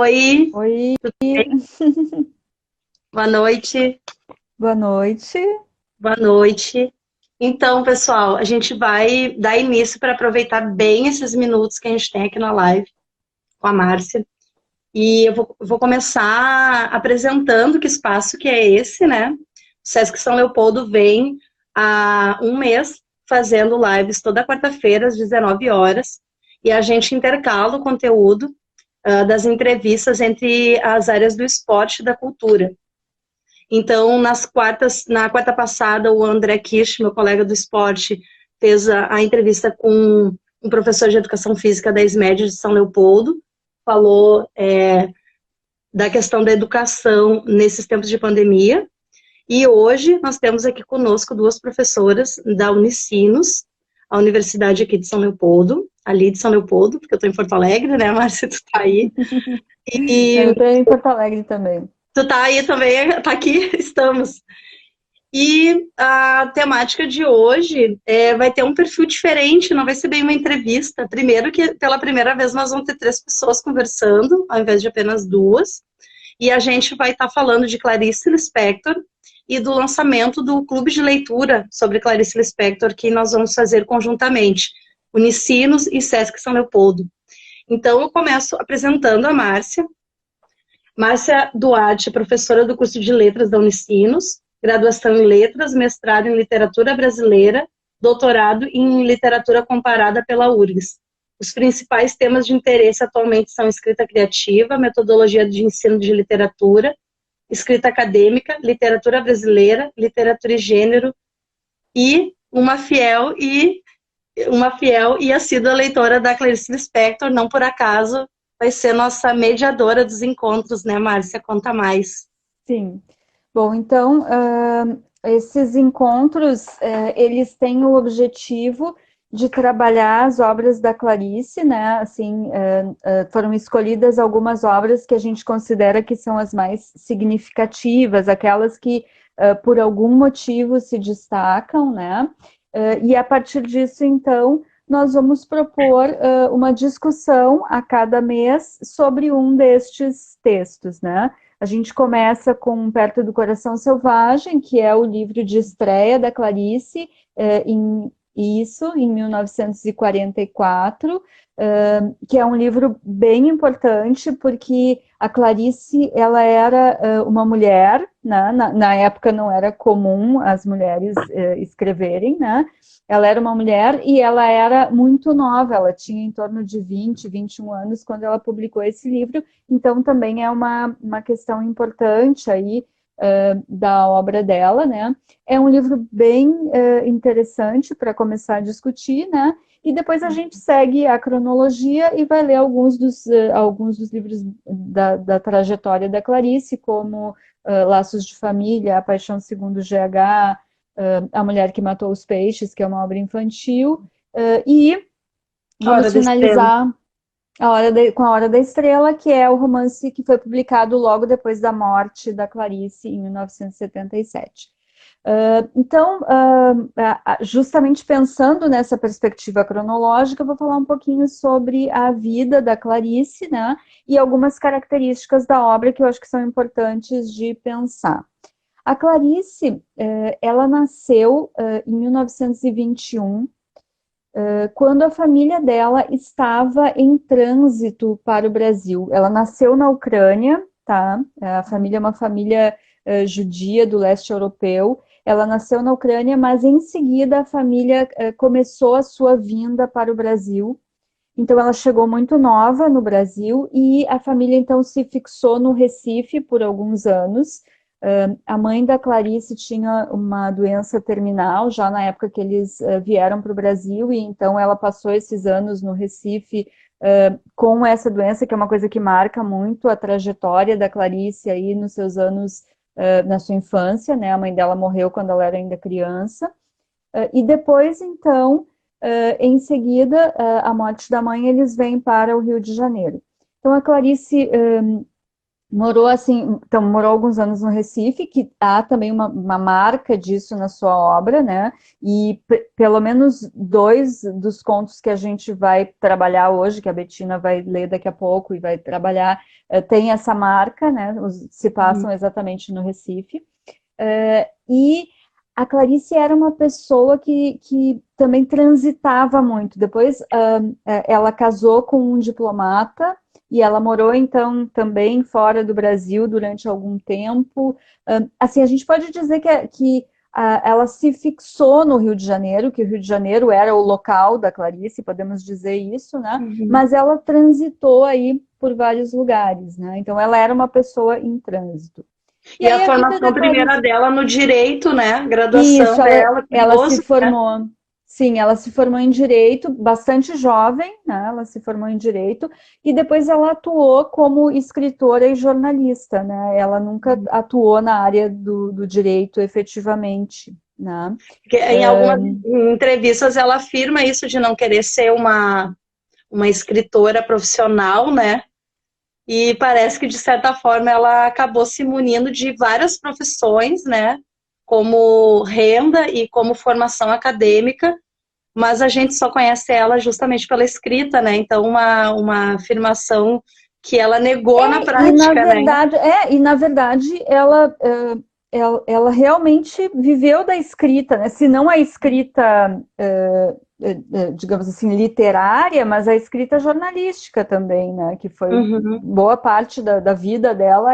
Oi, Oi, boa noite, boa noite. boa noite. Então, pessoal, a gente vai dar início para aproveitar bem esses minutos que a gente tem aqui na live com a Márcia. E eu vou começar apresentando que espaço que é esse, né? O Sesc São Leopoldo vem há um mês fazendo lives toda quarta-feira, às 19 horas, e a gente intercala o conteúdo das entrevistas entre as áreas do esporte e da cultura. Então, na quarta passada, o André Kirsch, meu colega do esporte, fez a entrevista com um professor de educação física da ESMED de São Leopoldo, falou da questão da educação nesses tempos de pandemia. E hoje nós temos aqui conosco duas professoras da Unicinos, a universidade aqui de São Leopoldo, ali de São Leopoldo, porque eu estou em Porto Alegre, né, Márcia, tu tá aí. Eu E estou em Porto Alegre também. tu tá aí também, tá aqui, estamos. E a temática de hoje vai ter um perfil diferente, não vai ser bem uma entrevista. Primeiro que pela primeira vez nós vamos ter três pessoas conversando, ao invés de apenas duas. E a gente vai estar falando de Clarice Lispector e do lançamento do clube de leitura sobre Clarice Lispector, que nós vamos fazer conjuntamente, Unicinos e Sesc São Leopoldo. Então eu começo apresentando a Márcia. Márcia Duarte, professora do curso de Letras da Unicinos, graduação em Letras, mestrado em Literatura Brasileira, doutorado em Literatura Comparada pela URGS. Os principais temas de interesse atualmente são escrita criativa, metodologia de ensino de literatura, escrita acadêmica, literatura brasileira, literatura e gênero, e uma fiel e assídua leitora da Clarice Lispector, não por acaso vai ser nossa mediadora dos encontros, né, Márcia? Conta mais. Sim. Bom, então, esses encontros, eles têm o objetivo de trabalhar as obras da Clarice, né? Assim, foram escolhidas algumas obras que a gente considera que são as mais significativas, aquelas que, por algum motivo, se destacam, né? E a partir disso, então, nós vamos propor uma discussão a cada mês sobre um destes textos, né? A gente começa com Perto do Coração Selvagem, que é o livro de estreia da Clarice, em 1944, que é um livro bem importante, porque a Clarice, ela era uma mulher, né? Na época não era comum as mulheres escreverem, né? Ela era uma mulher e ela era muito nova, ela tinha em torno de 20, 21 anos quando ela publicou esse livro, então também é uma questão importante aí da obra dela, né? É um livro bem interessante para começar a discutir, né? E depois a gente segue a cronologia e vai ler alguns dos livros da trajetória da Clarice, como Laços de Família, A Paixão Segundo GH, A Mulher que Matou os Peixes, que é uma obra infantil, e A Hora vamos da Estrela. finalizar com A Hora da Estrela, que é o romance que foi publicado logo depois da morte da Clarice, em 1977. Então, justamente pensando nessa perspectiva cronológica, eu vou falar um pouquinho sobre a vida da Clarice, né, e algumas características da obra que eu acho que são importantes de pensar. A Clarice, ela nasceu em 1921, quando a família dela estava em trânsito para o Brasil. Ela nasceu na Ucrânia, tá? A família é uma família judia do leste europeu. Ela nasceu na Ucrânia, mas em seguida a família começou a sua vinda para o Brasil. Então ela chegou muito nova no Brasil e a família então se fixou no Recife por alguns anos. A mãe da Clarice tinha uma doença terminal já na época que eles vieram para o Brasil, e então ela passou esses anos no Recife com essa doença, que é uma coisa que marca muito a trajetória da Clarice aí nos seus anos, na sua infância, né? A mãe dela morreu quando ela era ainda criança. E depois, então, em seguida, a morte da mãe, eles vêm para o Rio de Janeiro. Então, a Clarice Morou assim, então morou alguns anos no Recife, que há também uma marca disso na sua obra, né? E pelo menos dois dos contos que a gente vai trabalhar hoje, que a Bettina vai ler daqui a pouco e vai trabalhar, tem essa marca, né? Se Uhum. passam exatamente no Recife. E a Clarice era uma pessoa que também transitava muito. Depois, ela casou com um diplomata e ela morou, então, também fora do Brasil durante algum tempo. Assim, a gente pode dizer que ela se fixou no Rio de Janeiro, que o Rio de Janeiro era o local da Clarice, podemos dizer isso, né? Uhum. Mas ela transitou aí por vários lugares, né? Então, ela era uma pessoa em trânsito. E E a aí a vida formação da primeira Clarice. dela no direito, né? Isso, Graduação dela, ela se curioso, né? formou. Sim, ela se formou em direito, bastante jovem, né? Ela se formou em direito e depois ela atuou como escritora e jornalista, né? Ela nunca atuou na área do direito efetivamente, né? Porque em algumas entrevistas ela afirma isso de não querer ser uma escritora profissional, né? E parece que, de certa forma, ela acabou se munindo de várias profissões, né? Como renda e como formação acadêmica, mas a gente só conhece ela justamente pela escrita, né? Então, uma afirmação que ela negou na prática, né? E na verdade ela realmente viveu da escrita, né? Se não a escrita, digamos assim, literária, mas a escrita jornalística também, né? Que foi Uhum. boa parte da vida dela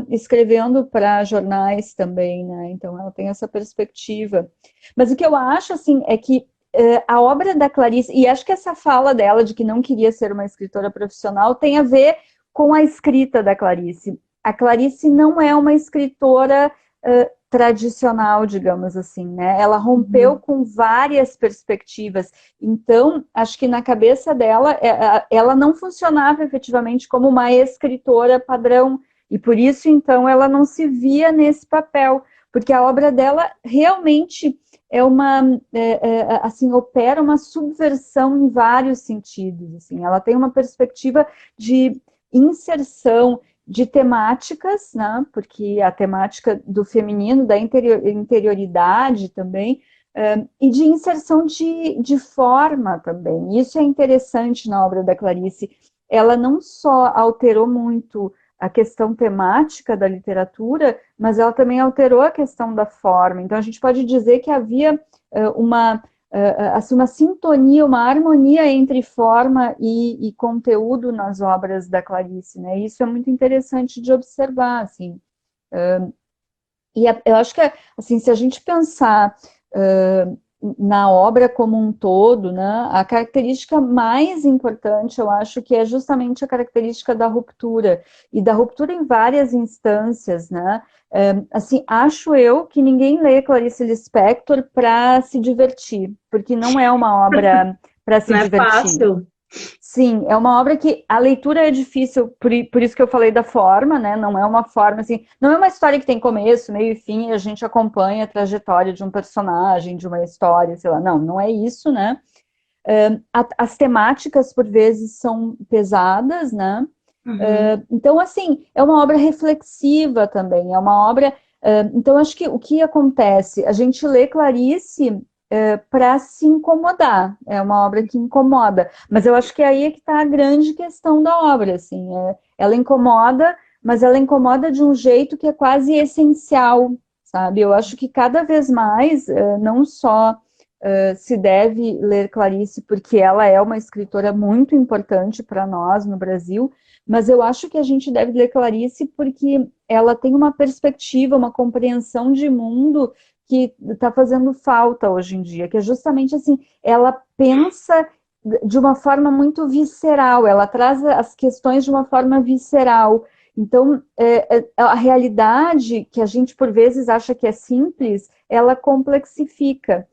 escrevendo para jornais também, né? Então ela tem essa perspectiva. Mas o que eu acho, assim, é que a obra da Clarice, e acho que essa fala dela de que não queria ser uma escritora profissional tem a ver com a escrita da Clarice. A Clarice não é uma escritora tradicional, digamos assim, né? Ela rompeu Uhum. com várias perspectivas. Então, acho que na cabeça dela, ela não funcionava efetivamente como uma escritora padrão. E por isso, então, ela não se via nesse papel, porque a obra dela realmente assim, opera uma subversão em vários sentidos. Assim, ela tem uma perspectiva de inserção de temáticas, né? Porque a temática do feminino, da interioridade também, e de inserção de forma também. Isso é interessante na obra da Clarice. Ela não só alterou muito a questão temática da literatura, mas ela também alterou a questão da forma. Então, a gente pode dizer que havia assim, uma sintonia, uma harmonia entre forma e conteúdo nas obras da Clarice, né? Isso é muito interessante de observar, assim. Eu acho que, assim, se a gente pensar na obra como um todo, né, a característica mais importante, eu acho que é justamente a característica da ruptura, e da ruptura em várias instâncias, né? Assim, acho eu que ninguém lê Clarice Lispector para se divertir, porque não é uma obra para se Não é divertir. fácil. Sim, é uma obra que a leitura é difícil, por isso que eu falei da forma, né? Não é uma forma assim, não é uma história que tem começo, meio e fim, e a gente acompanha a trajetória de um personagem, de uma história, sei lá. Não, não é isso, né? As temáticas, por vezes, são pesadas, né? Uhum. Então, assim, é uma obra reflexiva também, é uma obra. Então, acho que o que acontece? A gente lê Clarice para se incomodar, é uma obra que incomoda, mas eu acho que aí é que está a grande questão da obra, assim, ela incomoda, mas ela incomoda de um jeito que é quase essencial, sabe? Eu acho que cada vez mais, não só se deve ler Clarice porque ela é uma escritora muito importante para nós no Brasil, mas eu acho que a gente deve ler Clarice porque ela tem uma perspectiva, uma compreensão de mundo que está fazendo falta hoje em dia, que é justamente assim, ela pensa de uma forma muito visceral, ela traz as questões de uma forma visceral. Então, a realidade que a gente por vezes acha que é simples, ela complexifica.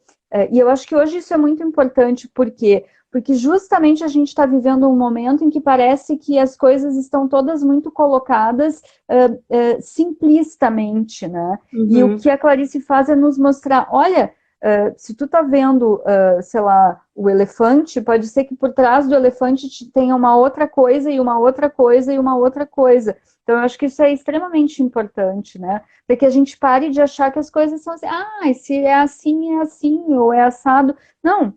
E eu acho que hoje isso é muito importante, por quê? Porque justamente a gente está vivendo um momento em que parece que as coisas estão todas muito colocadas simplistamente, né? E o Uhum. que a Clarice faz é nos mostrar, olha, Se tu tá vendo, sei lá, o elefante, pode ser que por trás do elefante tenha uma outra coisa e uma outra coisa e uma outra coisa. Então, eu acho que isso é extremamente importante, né? Para que a gente pare de achar que as coisas são assim, se é assim, ou é assado. Não,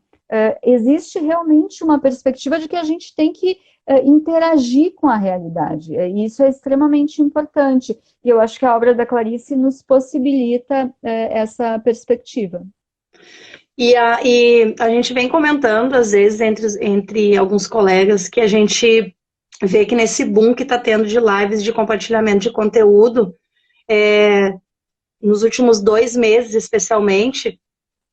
existe realmente uma perspectiva de que a gente tem que interagir com a realidade. E isso é extremamente importante. E eu acho que a obra da Clarice nos possibilita essa perspectiva. E a gente vem comentando, às vezes, entre alguns colegas, que a gente vê que nesse boom que está tendo de lives de compartilhamento de conteúdo, nos últimos 2 meses, especialmente,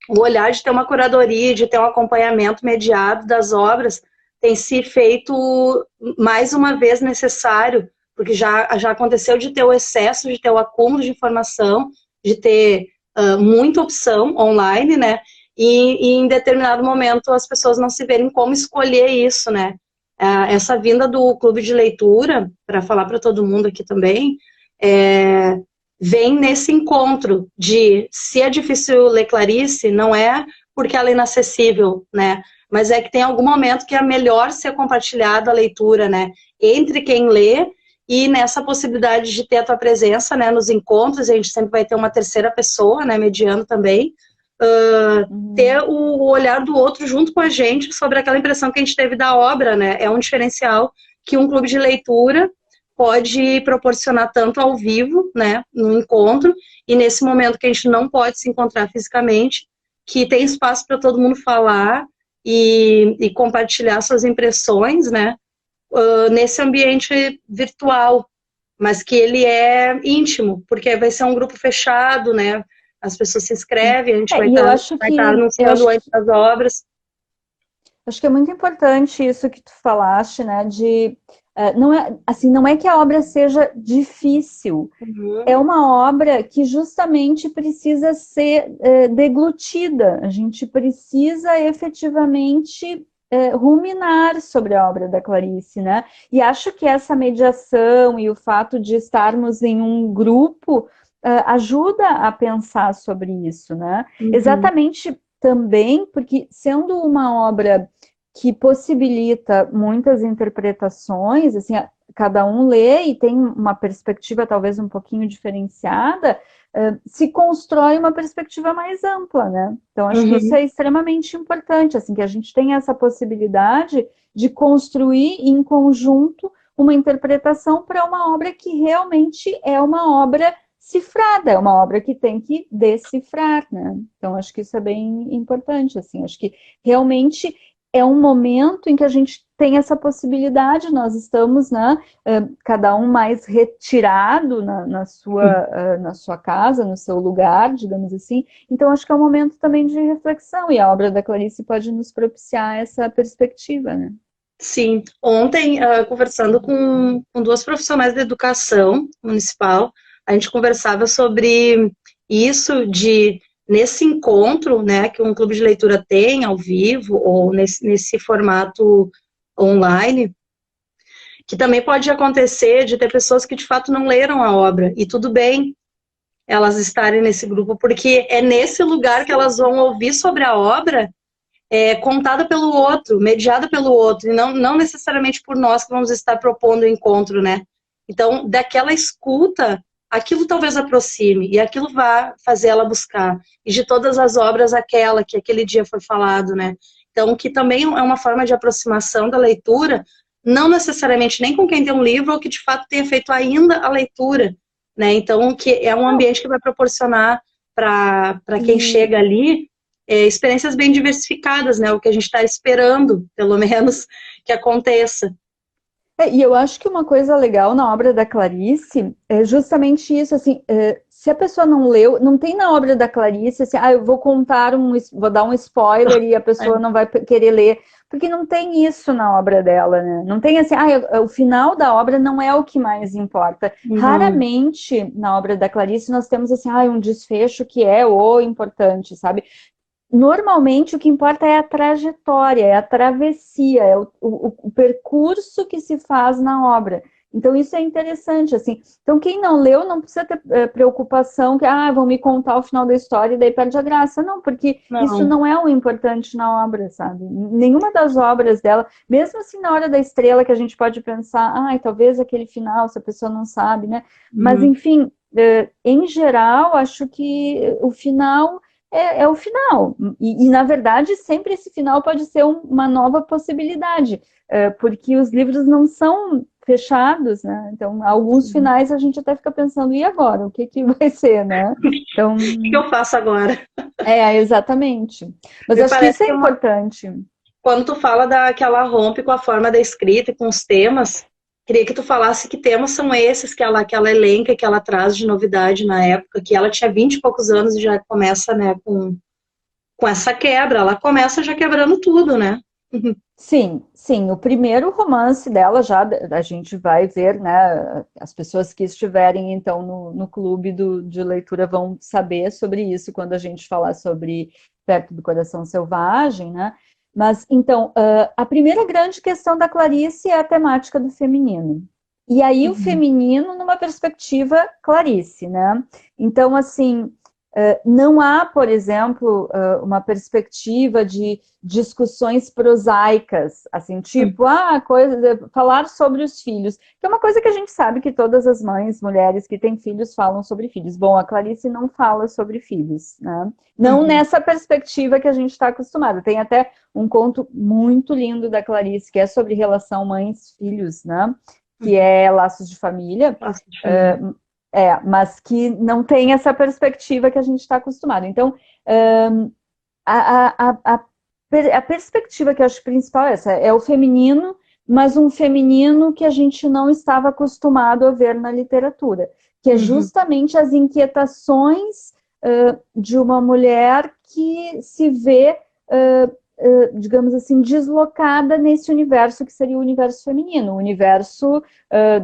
o olhar de ter uma curadoria, de ter um acompanhamento mediado das obras, tem se feito mais uma vez necessário, porque já aconteceu de ter o excesso, de ter o acúmulo de informação, de ter muita opção online, né? E em determinado momento as pessoas não se verem como escolher isso, né? Essa vinda do clube de leitura, para falar para todo mundo aqui também, vem nesse encontro de, se é difícil ler Clarice, não é porque ela é inacessível, né? Mas é que tem algum momento que é melhor ser compartilhada a leitura, né? Entre quem lê e nessa possibilidade de ter a tua presença, né? Nos encontros, a gente sempre vai ter uma terceira pessoa, né? Mediando também. Ter o olhar do outro junto com a gente sobre aquela impressão que a gente teve da obra, né? É um diferencial que um clube de leitura pode proporcionar tanto ao vivo, né, no encontro, e nesse momento que a gente não pode se encontrar fisicamente, que tem espaço para todo mundo falar e compartilhar suas impressões, né, nesse ambiente virtual, mas que ele é íntimo, porque vai ser um grupo fechado, né, as pessoas se inscrevem, a gente vai estar anunciando antes das obras. Acho que é muito importante isso que tu falaste, né, não é que a obra seja difícil, é uma obra que justamente precisa ser deglutida, a gente precisa efetivamente ruminar sobre a obra da Clarice, né? E acho que essa mediação e o fato de estarmos em um grupo ajuda a pensar sobre isso, né? Exatamente também porque, sendo uma obra que possibilita muitas interpretações, assim, cada um lê e tem uma perspectiva talvez um pouquinho diferenciada, se constrói uma perspectiva mais ampla, né? Então, acho que isso é extremamente importante, assim, que a gente tenha essa possibilidade de construir em conjunto uma interpretação para uma obra que realmente é uma obra cifrada, é uma obra que tem que decifrar, né? Então, acho que isso é bem importante, assim, acho que realmente é um momento em que a gente tem essa possibilidade, nós estamos, né, cada um mais retirado na sua casa, no seu lugar, digamos assim, então acho que é um momento também de reflexão, e a obra da Clarice pode nos propiciar essa perspectiva, né? Sim, ontem, conversando com 2 profissionais da educação municipal, a gente conversava sobre isso de, nesse encontro, né, que um clube de leitura tem ao vivo, ou nesse formato online, que também pode acontecer de ter pessoas que de fato não leram a obra, e tudo bem elas estarem nesse grupo, porque é nesse lugar que elas vão ouvir sobre a obra contada pelo outro, mediada pelo outro, e não necessariamente por nós que vamos estar propondo o encontro, né? Então, daquela escuta, aquilo talvez aproxime, e aquilo vai fazer ela buscar. E de todas as obras, aquela que aquele dia foi falado, né? Então, que também é uma forma de aproximação da leitura, não necessariamente nem com quem tem um livro, ou que de fato tenha feito ainda a leitura, né? Então, que é um ambiente que vai proporcionar para quem chega ali experiências bem diversificadas, né? O que a gente está esperando, pelo menos, que aconteça. E eu acho que uma coisa legal na obra da Clarice é justamente isso, assim, se a pessoa não leu, não tem na obra da Clarice, assim, eu vou vou dar um spoiler e a pessoa não vai querer ler, porque não tem isso na obra dela, né? Não tem assim, o final da obra não é o que mais importa. Raramente na obra da Clarice nós temos assim, um desfecho que é o importante, sabe? Normalmente o que importa é a trajetória, é a travessia, é o percurso que se faz na obra. Então, isso é interessante, assim. Então, quem não leu não precisa ter preocupação que, vão me contar o final da história e daí perde a graça. Não, porque isso Não. não é o importante na obra, sabe? Nenhuma das obras dela, mesmo assim, na Hora da Estrela, que a gente pode pensar, talvez aquele final, se a pessoa não sabe, né? Mas, Uhum. enfim, em geral, acho que o final é o final. E, na verdade, sempre esse final pode ser uma nova possibilidade, porque os livros não são fechados, né? Então, alguns finais a gente até fica pensando, e agora? O que vai ser, né? Então, O que eu faço agora? exatamente. Mas Me acho que parece isso é que importante. quando tu fala que ela rompe com a forma da escrita e com os temas, queria que tu falasse que temas são esses que ela elenca, que ela traz de novidade na época, que ela tinha 20 e poucos anos e já começa, né, com essa quebra. Ela começa já quebrando tudo, né? Sim, sim, o primeiro romance dela já a gente vai ver, né? As pessoas que estiverem então no clube de leitura vão saber sobre isso quando a gente falar sobre Perto do Coração Selvagem, né? Mas então, a primeira grande questão da Clarice é a temática do feminino. E aí o Uhum. feminino numa perspectiva Clarice, né? Então, assim, não há, por exemplo, uma perspectiva de discussões prosaicas, assim, tipo, falar sobre os filhos, que é uma coisa que a gente sabe que todas as mães, mulheres que têm filhos falam sobre filhos. Bom, a Clarice não fala sobre filhos, né? Não Uhum. nessa perspectiva que a gente está acostumado. Tem até um conto muito lindo da Clarice, que é sobre relação mães-filhos, né? Que Uhum. é Laços de Família. Laço de família. Mas que não tem essa perspectiva que a gente está acostumado. Então, a perspectiva que eu acho principal é essa, é o feminino, mas um feminino que a gente não estava acostumado a ver na literatura, que é Uhum. justamente as inquietações de uma mulher que se vê, digamos assim, deslocada nesse universo que seria o universo feminino, o universo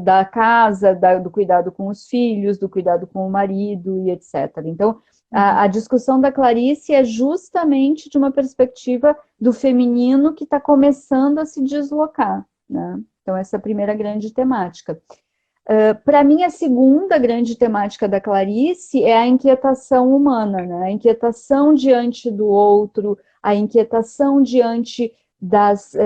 da casa, do cuidado com os filhos, do cuidado com o marido e etc. Então, a discussão da Clarice é justamente de uma perspectiva do feminino que está começando a se deslocar, né? Então, essa é a primeira grande temática. Para mim, a segunda grande temática da Clarice é a inquietação humana, né? A inquietação diante do outro, a inquietação diante das...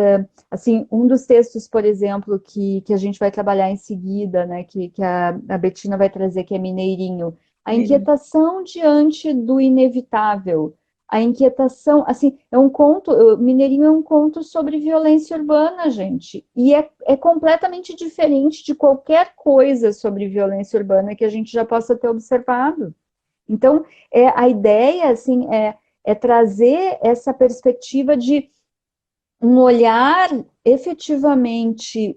assim, um dos textos, por exemplo, que a gente vai trabalhar em seguida, né? Que a Betina vai trazer, que é Mineirinho. A inquietação diante do inevitável, a inquietação, assim, é um conto, Mineirinho é um conto sobre violência urbana, gente, e é completamente diferente de qualquer coisa sobre violência urbana que a gente já possa ter observado. Então, a ideia, assim, é trazer essa perspectiva de um olhar efetivamente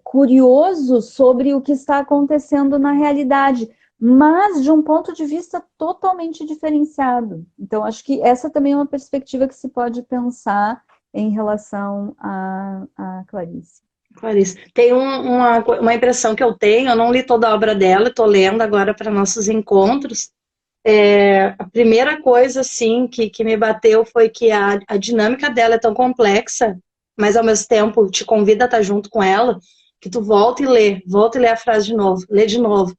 curioso sobre o que está acontecendo na realidade, mas de um ponto de vista totalmente diferenciado. Então, acho que essa também é uma perspectiva que se pode pensar em relação a Clarice. Clarice. Tem uma impressão que eu tenho, eu não li toda a obra dela, estou lendo agora para nossos encontros. A primeira coisa, assim, que me bateu foi que a dinâmica dela é tão complexa, mas ao mesmo tempo te convida a estar junto com ela, que tu volta e lê a frase de novo, lê de novo.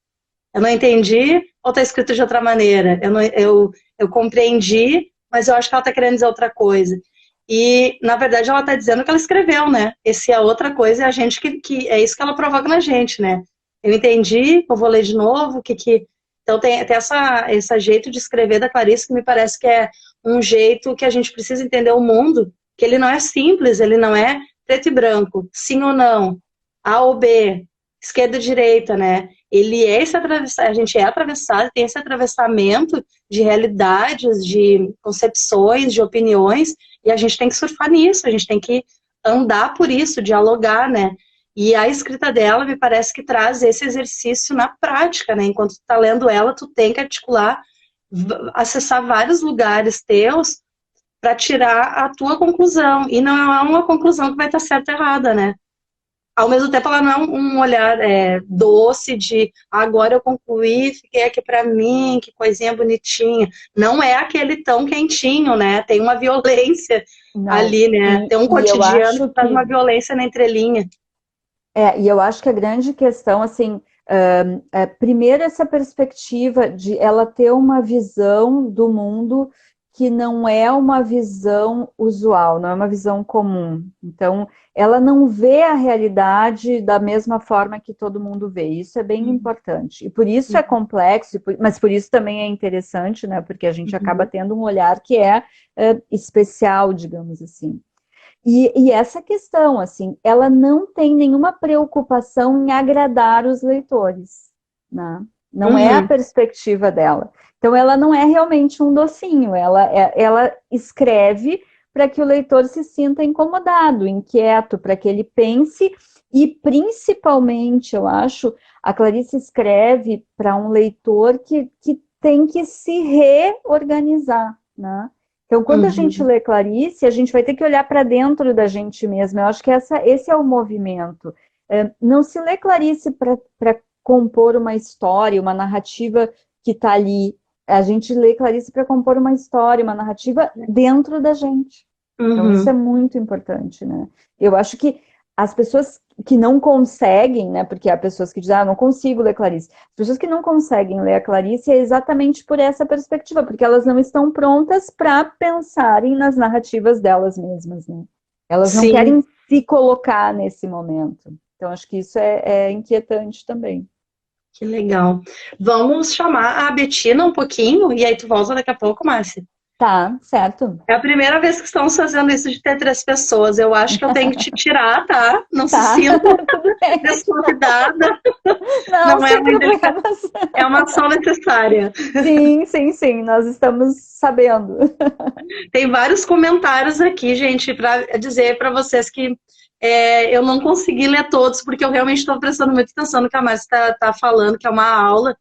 Eu não entendi, ou está escrito de outra maneira? Eu compreendi, mas eu acho que ela está querendo dizer outra coisa. E, na verdade, ela está dizendo que ela escreveu, né? Esse é outra coisa, é a gente que é isso que ela provoca na gente, né? Eu entendi, eu vou ler de novo, Então tem esse jeito de escrever da Clarice que me parece que é um jeito que a gente precisa entender o mundo, que ele não é simples, ele não é preto e branco, sim ou não, A ou B, esquerda e direita, né? Ele é esse atravessar, a gente é atravessado, tem esse atravessamento de realidades, de concepções, de opiniões, e a gente tem que surfar nisso, a gente tem que andar por isso, dialogar, né? E a escrita dela me parece que traz esse exercício na prática, né? Enquanto tu tá lendo ela, tu tem que articular, acessar vários lugares teus para tirar a tua conclusão. E não é uma conclusão que vai estar certa ou errada, né? Ao mesmo tempo, ela não é um olhar doce de agora eu concluí, fiquei aqui para mim, que coisinha bonitinha. Não é aquele tão quentinho, né? Tem uma violência Não, ali, né? Tem um e eu cotidiano acho que traz que uma violência na entrelinha. E eu acho que a grande questão, assim, primeiro essa perspectiva de ela ter uma visão do mundo que não é uma visão usual, não é uma visão comum. Então, ela não vê a realidade da mesma forma que todo mundo vê. Isso é bem importante. E por isso é complexo, mas por isso também é interessante, né? Porque a gente acaba tendo um olhar que é especial, digamos assim. E essa questão, assim, ela não tem nenhuma preocupação em agradar os leitores, né? Não é a perspectiva dela. Então, ela não é realmente um docinho, ela escreve para que o leitor se sinta incomodado, inquieto, para que ele pense, e principalmente, eu acho, a Clarice escreve para um leitor que tem que se reorganizar, né? Então, quando a gente lê Clarice, a gente vai ter que olhar para dentro da gente mesma. Eu acho que esse é o movimento. Não se lê Clarice para compor uma história, uma narrativa que está ali. A gente lê Clarice para compor uma história, uma narrativa dentro da gente. Então, isso é muito importante, né? Eu acho que as pessoas que não conseguem, né? Porque há pessoas que dizem, não consigo ler Clarice. As pessoas que não conseguem ler a Clarice é exatamente por essa perspectiva, porque elas não estão prontas para pensarem nas narrativas delas mesmas, né? Elas não querem se colocar nesse momento. Então, acho que isso é inquietante também. Que legal. Vamos chamar a Bettina um pouquinho, e aí tu volta daqui a pouco, Márcia. Tá, certo. É a primeira vez que estamos fazendo isso de ter 3 pessoas. Eu acho que eu tenho que te tirar, tá? Não se sinta desconvidada. Não, sem problemas. É uma ação necessária. Sim, nós estamos sabendo. Tem vários comentários aqui, gente, para dizer para vocês que eu não consegui ler todos, porque eu realmente estou prestando muita atenção no que a Márcia está falando, que é uma aula.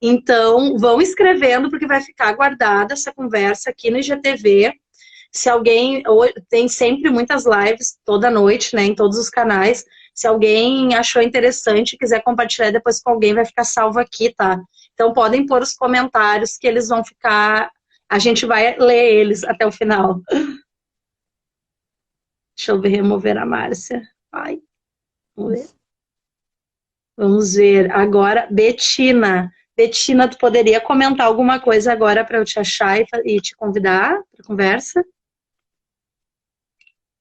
Então, vão escrevendo, porque vai ficar guardada essa conversa aqui no IGTV. Se alguém... Tem sempre muitas lives, toda noite, né, em todos os canais. Se alguém achou interessante e quiser compartilhar depois com alguém, vai ficar salvo aqui, tá? Então, podem pôr os comentários que eles vão ficar... A gente vai ler eles até o final. Deixa eu remover a Márcia. Ai, vamos ver. Vamos ver. Agora, Bettina. Bettina, tu poderia comentar alguma coisa agora para eu te achar e te convidar para conversa?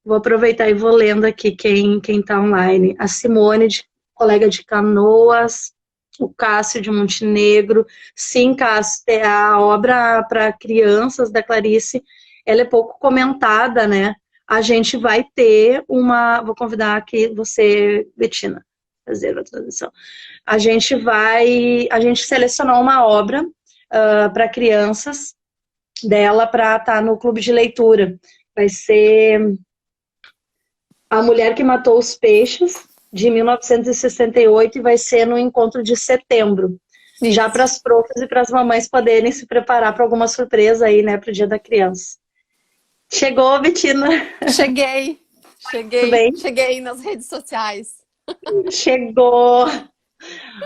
Vou aproveitar e vou lendo aqui quem está online. A Simone, colega de Canoas, o Cássio de Montenegro. Sim, Cássio, a obra para crianças da Clarice, ela é pouco comentada, né? A gente vai ter uma... Vou convidar aqui você, Bettina, fazer a transição. A gente selecionou uma obra para crianças dela para estar no clube de leitura. Vai ser A Mulher que Matou os Peixes, de 1968, e vai ser no encontro de setembro. Isso. Já para as profs e para as mamães poderem se preparar para alguma surpresa aí, né, para o Dia da Criança. Chegou, Bettina? Cheguei nas redes sociais. Chegou.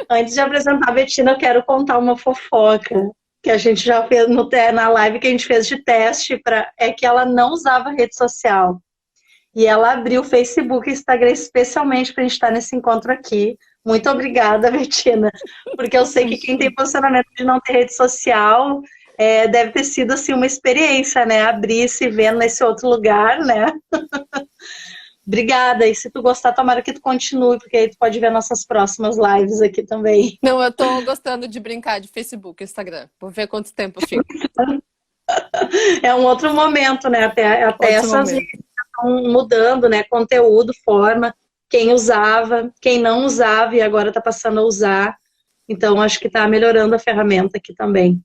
Antes de apresentar a Bettina, eu quero contar uma fofoca que a gente já fez na live que a gente fez de teste, é que ela não usava rede social. E ela abriu o Facebook e Instagram especialmente para a gente estar nesse encontro aqui. Muito obrigada, Bettina, porque eu sei que quem tem posicionamento de não ter rede social deve ter sido assim, uma experiência, né? Abrir, se vendo nesse outro lugar, né? Obrigada, e se tu gostar, tomara que tu continue, porque aí tu pode ver nossas próximas lives aqui também. Não, eu tô gostando de brincar de Facebook, Instagram. Vou ver quanto tempo eu fico. É um outro momento, né? Até essas redes estão mudando, né? Conteúdo, forma, quem usava, quem não usava e agora tá passando a usar. Então, acho que tá melhorando a ferramenta aqui também.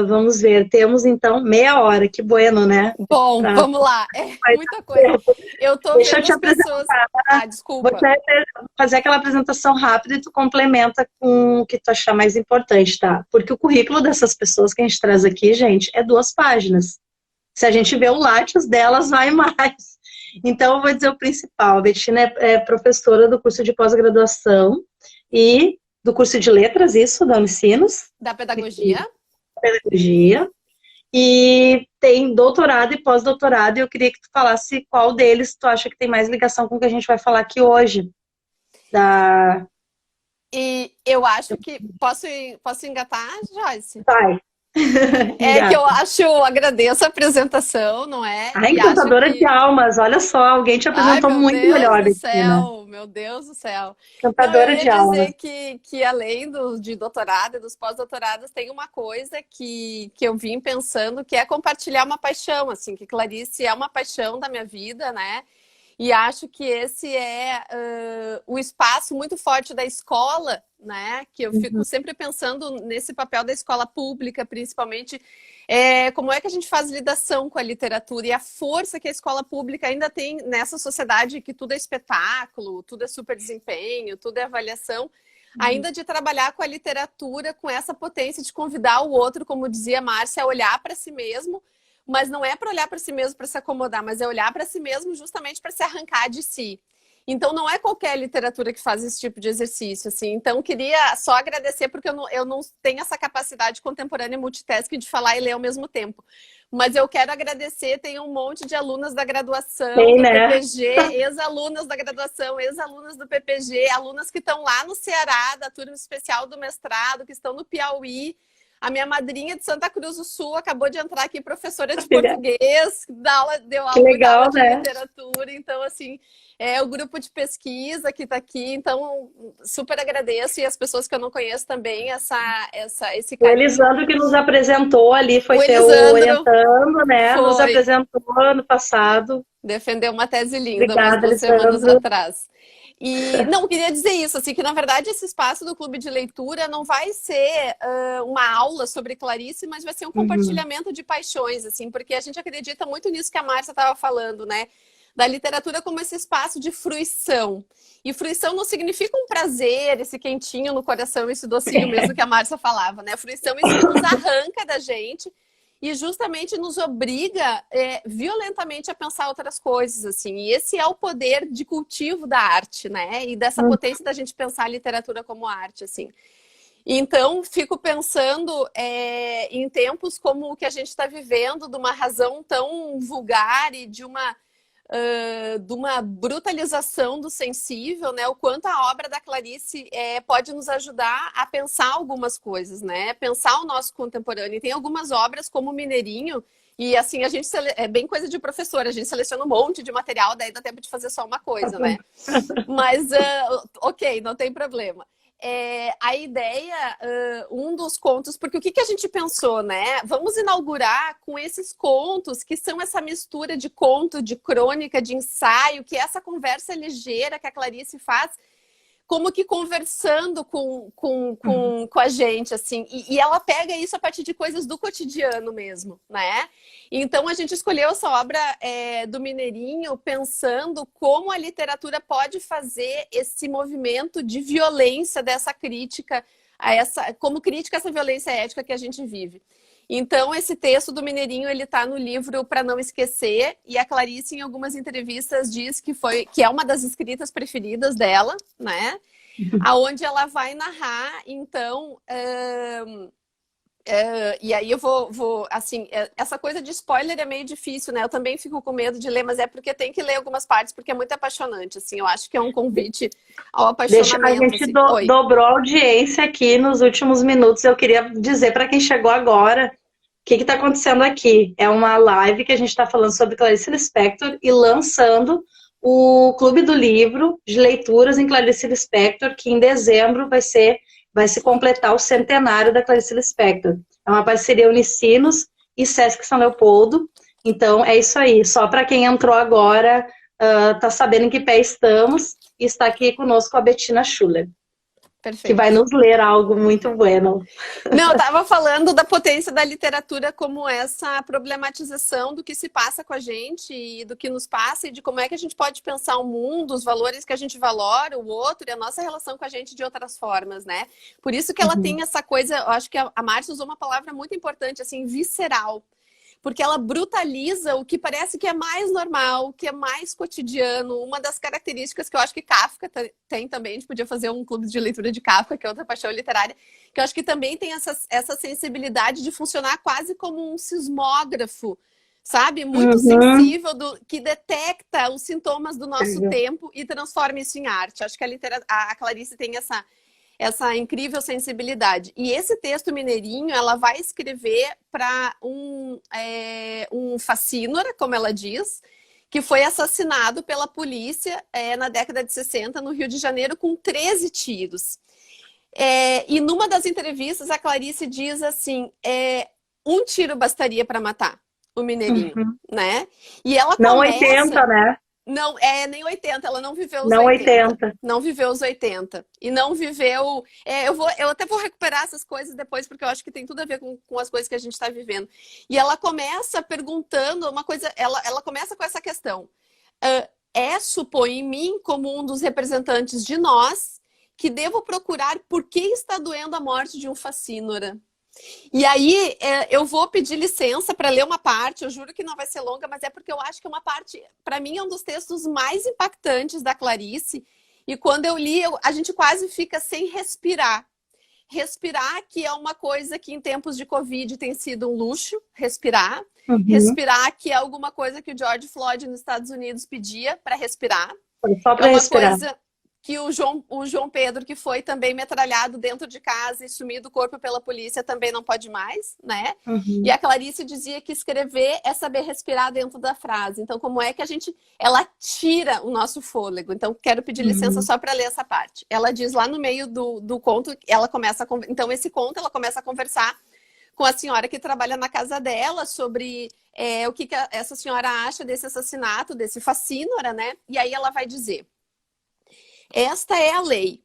Vamos ver, temos então meia hora, que bueno, né? Bom, vamos lá, muita coisa. Eu tô Deixa vendo eu te as pessoas... desculpa. Vou fazer aquela apresentação rápida e tu complementa com o que tu achar mais importante, tá? Porque o currículo dessas pessoas que a gente traz aqui, gente, é 2 páginas. Se a gente vê o Lattes delas, vai mais. Então, eu vou dizer o principal. A Bettina é professora do curso de pós-graduação e do curso de letras, isso, da Unicinos. Da pedagogia. Pedagogia, e tem doutorado e pós-doutorado, e eu queria que tu falasse qual deles tu acha que tem mais ligação com o que a gente vai falar aqui hoje. Da... E eu acho que... Posso engatar, Joyce? Vai. É que eu agradeço a apresentação, não é? A E acho encantadora que... de almas, olha só, alguém te Ai, apresentou meu muito Deus melhor do aqui, né? céu, meu Deus do céu. Não, eu Encantadora ia de almas. dizer que além de doutorado e dos pós-doutorados, tem uma coisa que eu vim pensando, que é compartilhar uma paixão, assim, que Clarice é uma paixão da minha vida, né? E acho que esse é o espaço muito forte da escola, né? Que eu fico sempre pensando nesse papel da escola pública, principalmente, como é que a gente faz lidação com a literatura e a força que a escola pública ainda tem nessa sociedade que tudo é espetáculo, tudo é super desempenho, tudo é avaliação, ainda de trabalhar com a literatura, com essa potência de convidar o outro, como dizia a Márcia, a olhar para si mesmo, mas não é para olhar para si mesmo para se acomodar, mas é olhar para si mesmo justamente para se arrancar de si. Então, não é qualquer literatura que faz esse tipo de exercício, assim. Então, queria só agradecer, porque eu não tenho essa capacidade contemporânea multitasking de falar e ler ao mesmo tempo. Mas eu quero agradecer, tem um monte de alunas da graduação, Tem, do né? PPG, ex-alunas da graduação, ex-alunas do PPG, alunas que estão lá no Ceará, da turma especial do mestrado, que estão no Piauí. A minha madrinha de Santa Cruz do Sul acabou de entrar aqui, professora de português, deu Que aula, muita legal, aula de né? literatura. Então, assim, é o grupo de pesquisa que está aqui. Então, super agradeço. E as pessoas que eu não conheço também, esse O carinho. Elisandro que nos apresentou ali, foi O teu Elisandro orientando, né? Nos foi apresentou ano passado. defender uma tese linda, umas Obrigada, 2 semanas Elisandro. atrás. E não, queria dizer isso, assim, que na verdade esse espaço do clube de leitura não vai ser uma aula sobre Clarice, mas vai ser um compartilhamento de paixões, assim, porque a gente acredita muito nisso que a Márcia estava falando, né? Da literatura como esse espaço de fruição. E fruição não significa um prazer, esse quentinho no coração, esse docinho mesmo que a Márcia falava, né? Fruição é isso que nos arranca da gente e justamente nos obriga violentamente a pensar outras coisas, assim. E esse é o poder de cultivo da arte, né? E dessa potência da gente pensar a literatura como arte, assim. Então, fico pensando em tempos como o que a gente está vivendo, de uma razão tão vulgar e de uma brutalização do sensível, né? O quanto a obra da Clarice pode nos ajudar a pensar algumas coisas, né? Pensar o nosso contemporâneo. E tem algumas obras como o Mineirinho, e assim, a gente é bem coisa de professora, a gente seleciona um monte de material, daí dá tempo de fazer só uma coisa, né? Mas, ok, não tem problema. A ideia, um dos contos, porque o que a gente pensou, né? Vamos inaugurar com esses contos, que são essa mistura de conto, de crônica, de ensaio, que é essa conversa ligeira que a Clarice faz, como que conversando com a gente, assim. E ela pega isso a partir de coisas do cotidiano mesmo, né? Então, a gente escolheu essa obra do Mineirinho pensando como a literatura pode fazer esse movimento de violência dessa crítica, como crítica a essa violência ética que a gente vive. Então, esse texto do Mineirinho, ele está no livro Para Não Esquecer, e a Clarice, em algumas entrevistas, diz que é uma das escritas preferidas dela, né? Aonde ela vai narrar, então... e aí eu vou assim, essa coisa de spoiler é meio difícil, né? Eu também fico com medo de ler, mas é porque tem que ler algumas partes, porque é muito apaixonante, assim. Eu acho que é um convite ao apaixonamento. A gente assim. dobrou a audiência aqui nos últimos minutos. Eu queria dizer para quem chegou agora o que está acontecendo aqui. É uma live que a gente está falando sobre Clarice Lispector e lançando o Clube do Livro de Leituras em Clarice Lispector, que em dezembro vai se completar o centenário da Clarice Lispector. É uma parceria Unicinos e Sesc São Leopoldo. Então, é isso aí. Só para quem entrou agora, tá sabendo em que pé estamos. E está aqui conosco a Bettina Schuller. Perfeito. Que vai nos ler algo muito bueno. Não, eu estava falando da potência da literatura como essa problematização do que se passa com a gente e do que nos passa e de como é que a gente pode pensar o mundo, os valores que a gente valora, o outro e a nossa relação com a gente de outras formas, né? Por isso que ela tem essa coisa, eu acho que a Márcia usou uma palavra muito importante, assim, visceral. porque ela brutaliza o que parece que é mais normal, que é mais cotidiano. Uma das características que eu acho que Kafka tem também, a gente podia fazer um clube de leitura de Kafka, que é outra paixão literária, que eu acho que também tem essa sensibilidade de funcionar quase como um sismógrafo, sabe? Muito sensível, que detecta os sintomas do nosso tempo e transforma isso em arte. Acho que a Clarice tem essa incrível sensibilidade. E esse texto mineirinho, ela vai escrever para um facínora, como ela diz, que foi assassinado pela polícia na década de 60, no Rio de Janeiro, com 13 tiros. E numa das entrevistas, a Clarice diz assim, um tiro bastaria para matar o mineirinho, né? E ela Não começa... 80, né? Não, nem 80, ela não viveu os não 80. 80. Não viveu os 80. E não viveu... eu até vou recuperar essas coisas depois, porque eu acho que tem tudo a ver com as coisas que a gente está vivendo. E ela começa perguntando uma coisa... Ela começa com essa questão. Supõe em mim, como um dos representantes de nós, que devo procurar por que está doendo a morte de um facínora. E aí, eu vou pedir licença para ler uma parte, eu juro que não vai ser longa, mas é porque eu acho que é uma parte, para mim, é um dos textos mais impactantes da Clarice. E quando eu li, a gente quase fica sem respirar. Respirar, que é uma coisa que em tempos de Covid tem sido um luxo, respirar. Respirar, que é alguma coisa que o George Floyd nos Estados Unidos pedia para respirar. Só para respirar. Coisa que o João Pedro, que foi também metralhado dentro de casa e sumido o corpo pela polícia, também não pode mais, né? E a Clarice dizia que escrever é saber respirar dentro da frase. Então, como é que ela tira o nosso fôlego? Então, quero pedir licença só para ler essa parte. Ela diz lá no meio do conto, então esse conto ela começa a conversar com a senhora que trabalha na casa dela sobre o que essa senhora acha desse assassinato, desse facínora, né? E aí ela vai dizer: esta é a lei,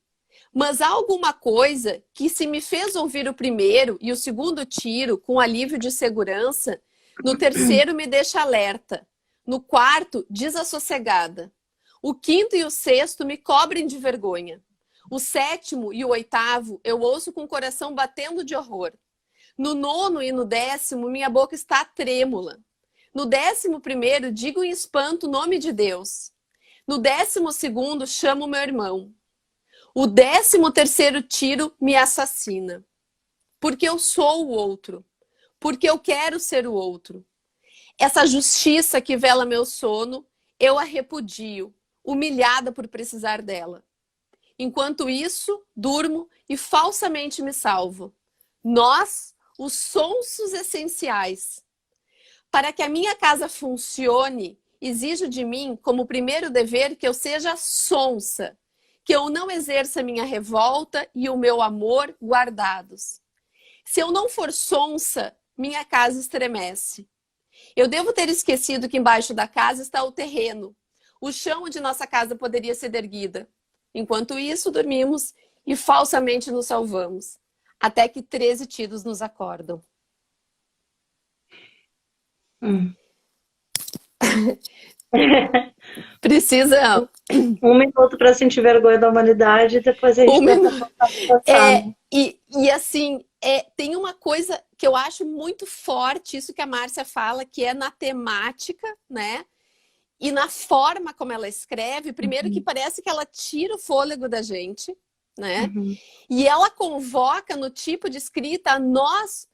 mas há alguma coisa que, se me fez ouvir o primeiro e o segundo tiro com alívio de segurança, no terceiro me deixa alerta, no quarto desassossegada, o quinto e o sexto me cobrem de vergonha, o sétimo e o oitavo eu ouço com o coração batendo de horror, no nono e no décimo minha boca está trêmula, no 11º digo em espanto o nome de Deus. No 12º, chamo meu irmão. O 13º tiro me assassina. Porque eu sou o outro. Porque eu quero ser o outro. Essa justiça que vela meu sono, eu a repudio, humilhada por precisar dela. Enquanto isso, durmo e falsamente me salvo. Nós, os sonsos essenciais. Para que a minha casa funcione, exijo de mim, como primeiro dever, que eu seja sonsa, que eu não exerça minha revolta e o meu amor guardados. Se eu não for sonsa, minha casa estremece. Eu devo ter esquecido que embaixo da casa está o terreno, o chão onde nossa casa poderia ser erguida. Enquanto isso, dormimos e falsamente nos salvamos, até que 13 tiros nos acordam. Precisa... 1 minuto para sentir vergonha da humanidade e depois a gente tenta passar. E assim, tem uma coisa que eu acho muito forte, isso que a Márcia fala, que é na temática, né? E na forma como ela escreve. Primeiro que parece que ela tira o fôlego da gente, né? E ela convoca no tipo de escrita nós,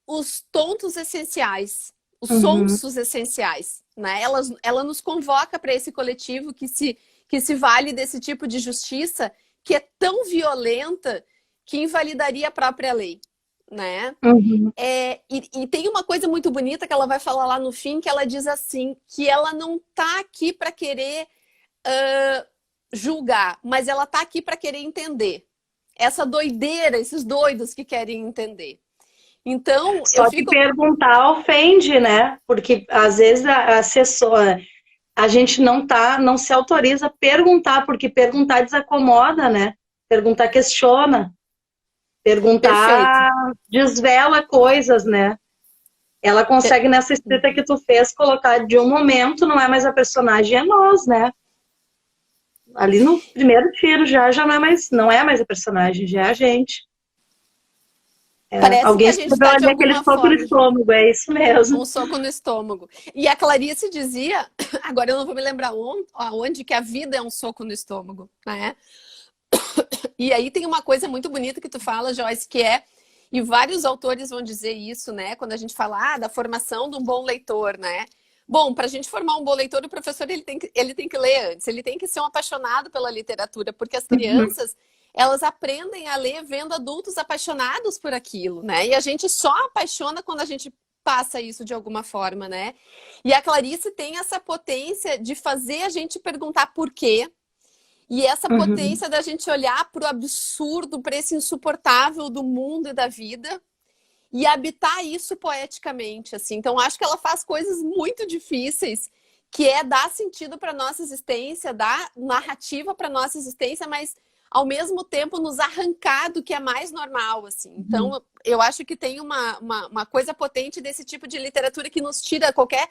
os tontos essenciais, os sonsos essenciais, né? Ela nos convoca para esse coletivo que se vale desse tipo de justiça que é tão violenta que invalidaria a própria lei, né? E tem uma coisa muito bonita que ela vai falar lá no fim, que ela diz assim, que ela não está aqui para querer julgar, mas ela está aqui para querer entender. Essa doideira, esses doidos que querem entender. Então, Só que perguntar ofende, né? Porque às vezes a assessora, a gente não se autoriza a perguntar, porque perguntar desacomoda, né? Perguntar questiona. Perguntar desvela coisas, né? Ela consegue, nessa escrita que tu fez, colocar de um momento, não é mais a personagem, é nós, né? Ali no primeiro tiro já não é mais a personagem, já é a gente. Parece Alguém que a gente escreveu está de ali aquele alguma soco no forma... estômago, é isso mesmo. Um soco no estômago. E a Clarice dizia, agora eu não vou me lembrar onde que a vida é um soco no estômago, né? E aí tem uma coisa muito bonita que tu fala, Joyce, que é, e vários autores vão dizer isso, né? Quando a gente fala da formação de um bom leitor, né? Bom, para a gente formar um bom leitor, o professor ele tem que ler antes, ele tem que ser um apaixonado pela literatura, porque as crianças, elas aprendem a ler vendo adultos apaixonados por aquilo, né? E a gente só apaixona quando a gente passa isso de alguma forma, né? E a Clarice tem essa potência de fazer a gente perguntar por quê, e essa potência da gente olhar para o absurdo, para esse insuportável do mundo e da vida, e habitar isso poeticamente, assim. Então, acho que ela faz coisas muito difíceis, que é dar sentido para nossa existência, dar narrativa para nossa existência, mas ao mesmo tempo nos arrancar do que é mais normal, assim. Então, eu acho que tem uma coisa potente desse tipo de literatura que nos tira qualquer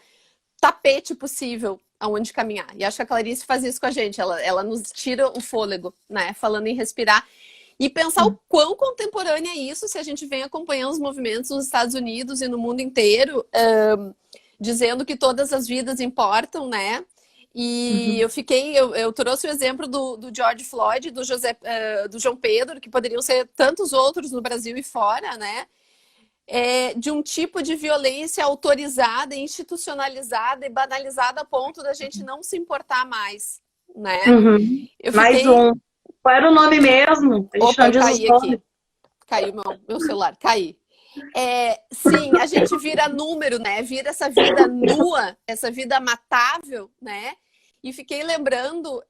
tapete possível aonde caminhar. E acho que a Clarice faz isso com a gente, ela nos tira o fôlego, né? Falando em respirar. E pensar o quão contemporâneo é isso se a gente vem acompanhando os movimentos nos Estados Unidos e no mundo inteiro, dizendo que todas as vidas importam, né? E eu trouxe o exemplo do George Floyd, do João Pedro, que poderiam ser tantos outros no Brasil e fora, né? De um tipo de violência autorizada, institucionalizada e banalizada a ponto da gente não se importar mais, né? Eu Mais um. Qual era o nome mesmo? A gente Opa, não eu diz os caí nomes. aqui. Caiu meu celular, caí. Sim, a gente vira número, né? Vira essa vida nua, essa vida matável, né? E fiquei lembrando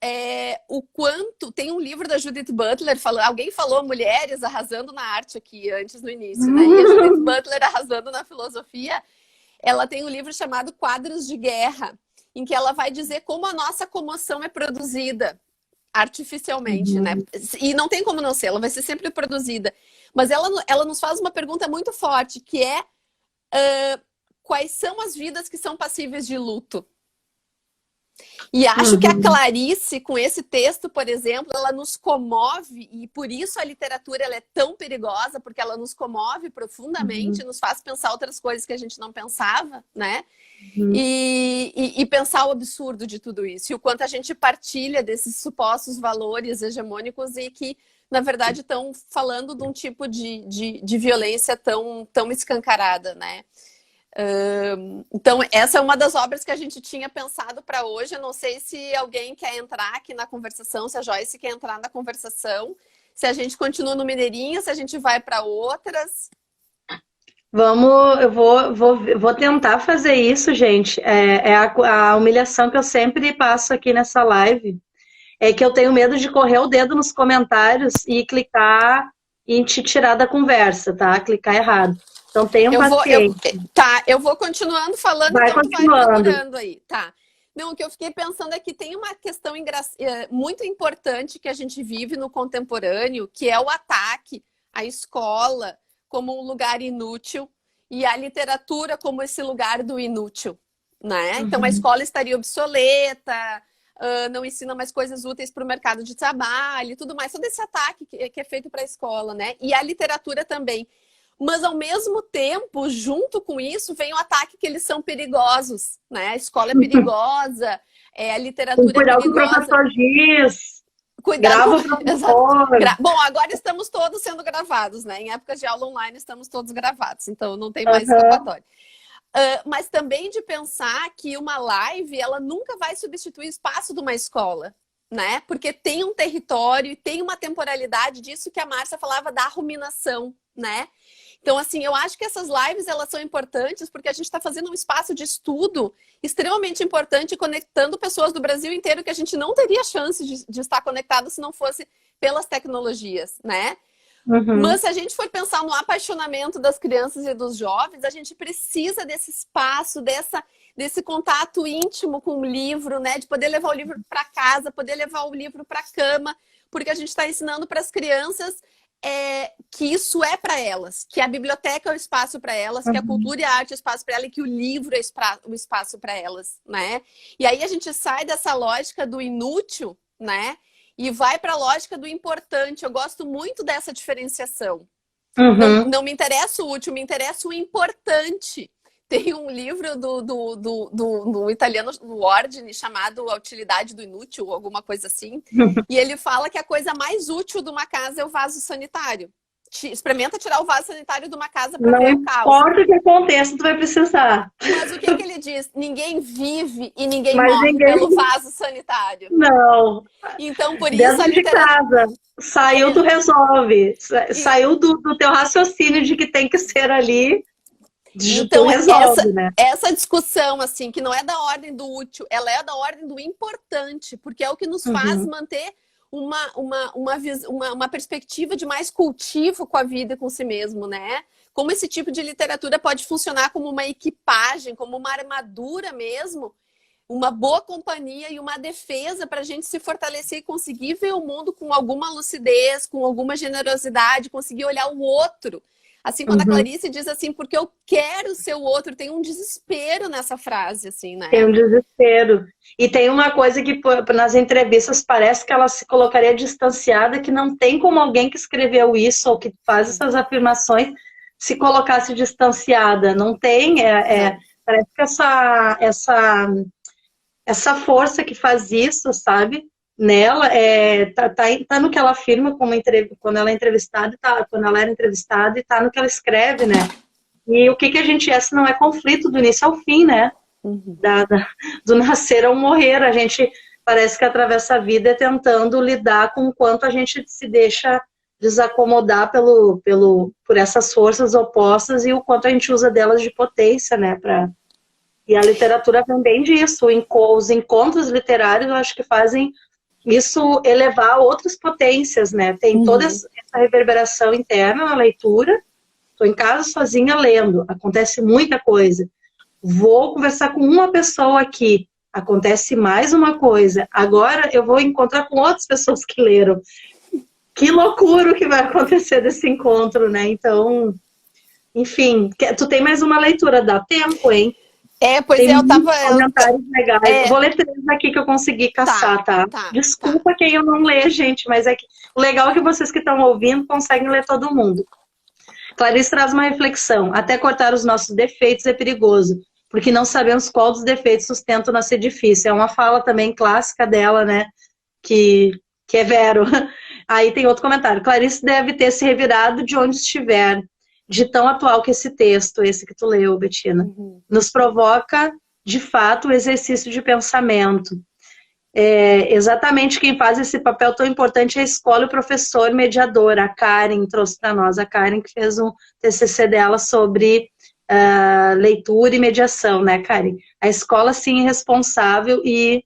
o quanto... Tem um livro da Judith Butler, alguém falou mulheres arrasando na arte aqui, antes no início, né? E a Judith Butler arrasando na filosofia, ela tem um livro chamado Quadros de Guerra, em que ela vai dizer como a nossa comoção é produzida artificialmente, né? E não tem como não ser, ela vai ser sempre produzida. Mas ela nos faz uma pergunta muito forte, que é quais são as vidas que são passíveis de luto? E acho que a Clarice, com esse texto, por exemplo, ela nos comove, e por isso a literatura ela é tão perigosa, porque ela nos comove profundamente, nos faz pensar outras coisas que a gente não pensava, né? E pensar o absurdo de tudo isso, e o quanto a gente partilha desses supostos valores hegemônicos e que, na verdade, estão falando de um tipo de violência tão escancarada, né? Então, essa é uma das obras que a gente tinha pensado para hoje. Eu não sei se alguém quer entrar aqui na conversação, se a Joyce quer entrar na conversação, se a gente continua no Mineirinho, se a gente vai para outras. Eu vou tentar fazer isso, gente. A humilhação que eu sempre passo aqui nessa live. É que eu tenho medo de correr o dedo nos comentários e clicar e te tirar da conversa, tá? Clicar errado. Então tenham paciência. Eu vou continuando falando, vai então continuando. Tu vai procurando aí. Tá. Não, o que eu fiquei pensando é que tem uma questão muito importante que a gente vive no contemporâneo, que é o ataque à escola como um lugar inútil e a literatura como esse lugar do inútil, né? Então a escola estaria obsoleta, não ensina mais coisas úteis para o mercado de trabalho e tudo mais. Todo esse ataque que é feito para a escola, né? E a literatura também. Mas, ao mesmo tempo, junto com isso, vem o ataque que eles são perigosos, né? A escola é perigosa, a literatura é perigosa. Cuidado com o professor Giz. Grava o professor. Bom, agora estamos todos sendo gravados, né? Em épocas de aula online, estamos todos gravados. Então, não tem mais escapatória. Mas também de pensar que uma live, ela nunca vai substituir o espaço de uma escola, né? Porque tem um território e tem uma temporalidade disso que a Márcia falava da ruminação, né? Então, assim, eu acho que essas lives, elas são importantes porque a gente está fazendo um espaço de estudo extremamente importante, conectando pessoas do Brasil inteiro que a gente não teria chance de estar conectado se não fosse pelas tecnologias, né? Mas se a gente for pensar no apaixonamento das crianças e dos jovens, a gente precisa desse espaço, desse contato íntimo com o livro, né? De poder levar o livro para casa, poder levar o livro para a cama, porque a gente está ensinando para as crianças que isso é para elas, que a biblioteca é o espaço para elas, que a cultura e a arte é o espaço para elas e que o livro é o espaço para elas, né? E aí a gente sai dessa lógica do inútil, né? E vai para a lógica do importante. Eu gosto muito dessa diferenciação. Uhum. Não me interessa o útil, me interessa o importante. Tem um livro do italiano, do Ordine, chamado A Utilidade do Inútil, ou alguma coisa assim. E ele fala que a coisa mais útil de uma casa é o vaso sanitário. Experimenta tirar o vaso sanitário de uma casa para Não ver o caos. importa o que aconteça, tu vai precisar. Mas o que ele diz? Ninguém vive e ninguém Mas morre ninguém... pelo vaso sanitário. Não. Então, por isso Dentro a de literatura... casa. Saiu, tu resolve. Saiu do teu raciocínio de que tem que ser ali, tu Então, resolve, né? essa discussão, assim, que não é da ordem do útil, ela é da ordem do importante, porque é o que nos faz manter uma perspectiva de mais cultivo com a vida e com si mesmo, né? Como esse tipo de literatura pode funcionar como uma equipagem, como uma armadura mesmo, uma boa companhia e uma defesa para a gente se fortalecer e conseguir ver o mundo com alguma lucidez, com alguma generosidade, conseguir olhar o outro. Assim, quando a Clarice diz assim, porque eu quero ser o outro, tem um desespero nessa frase, assim, né? Tem um desespero. E tem uma coisa que nas entrevistas parece que ela se colocaria distanciada, que não tem como alguém que escreveu isso ou que faz essas afirmações se colocasse distanciada. Não tem, parece que essa força que faz isso, sabe? Nela, tá no que ela afirma quando ela é entrevistada, quando ela era entrevistada, e tá no que ela escreve, né? E o que a gente é se não é conflito do início ao fim, né? Do nascer ao morrer. A gente parece que atravessa a vida tentando lidar com o quanto a gente se deixa desacomodar por essas forças opostas e o quanto a gente usa delas de potência, né? E a literatura vem bem disso. Os encontros literários, eu acho que fazem isso elevar outras potências, né? Tem toda essa reverberação interna na leitura. Estou em casa sozinha lendo, acontece muita coisa. Vou conversar com uma pessoa aqui, acontece mais uma coisa. Agora eu vou encontrar com outras pessoas que leram. Que loucura o que vai acontecer desse encontro, né? Então, enfim, tu tem mais uma leitura, dá tempo, hein? Pois tem eu tava... comentários legais. Vou ler 3 aqui que eu consegui caçar, tá? Desculpa quem eu não lê, gente, mas o legal é que vocês que estão ouvindo conseguem ler todo mundo. Clarice traz uma reflexão. Até cortar os nossos defeitos é perigoso, porque não sabemos qual dos defeitos sustenta o nosso edifício. É uma fala também clássica dela, né? Que é Vero. Aí tem outro comentário. Clarice deve ter se revirado de onde estiver, de tão atual que esse texto, esse que tu leu, Bettina, nos provoca, de fato, o exercício de pensamento. Exatamente quem faz esse papel tão importante é a escola e o professor mediador. A Karen trouxe para nós, a Karen que fez um TCC dela sobre leitura e mediação, né, Karen? A escola, sim, é responsável e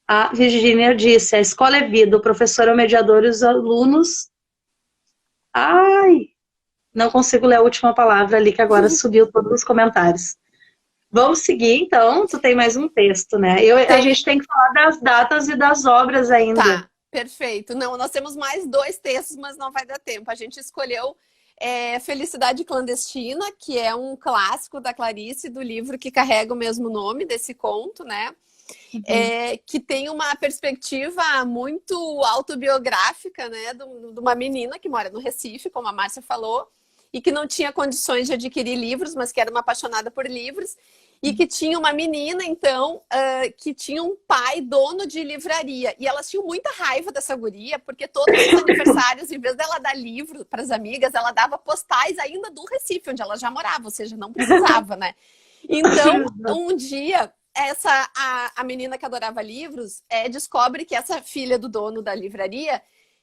a Virginia disse, a escola é vida, o professor é o mediador e os alunos... Não consigo ler a última palavra ali, que agora subiu todos os comentários. Vamos seguir, então. Tu tem mais um texto, né? A gente tem que falar das datas e das obras ainda. Tá, perfeito. Não, nós temos mais 2 textos, mas não vai dar tempo. A gente escolheu Felicidade Clandestina, que é um clássico da Clarice, do livro que carrega o mesmo nome desse conto, né? Que tem uma perspectiva muito autobiográfica, né? De uma menina que mora no Recife, como a Márcia falou, e que não tinha condições de adquirir livros, mas que era uma apaixonada por livros, e que tinha uma menina, então, que tinha um pai dono de livraria. E elas tinham muita raiva dessa guria, porque todos os aniversários, em vez dela dar livro para as amigas, ela dava postais ainda do Recife, onde ela já morava, ou seja, não precisava, né? Então, um dia... a menina que adorava livros descobre que essa filha do dono da livraria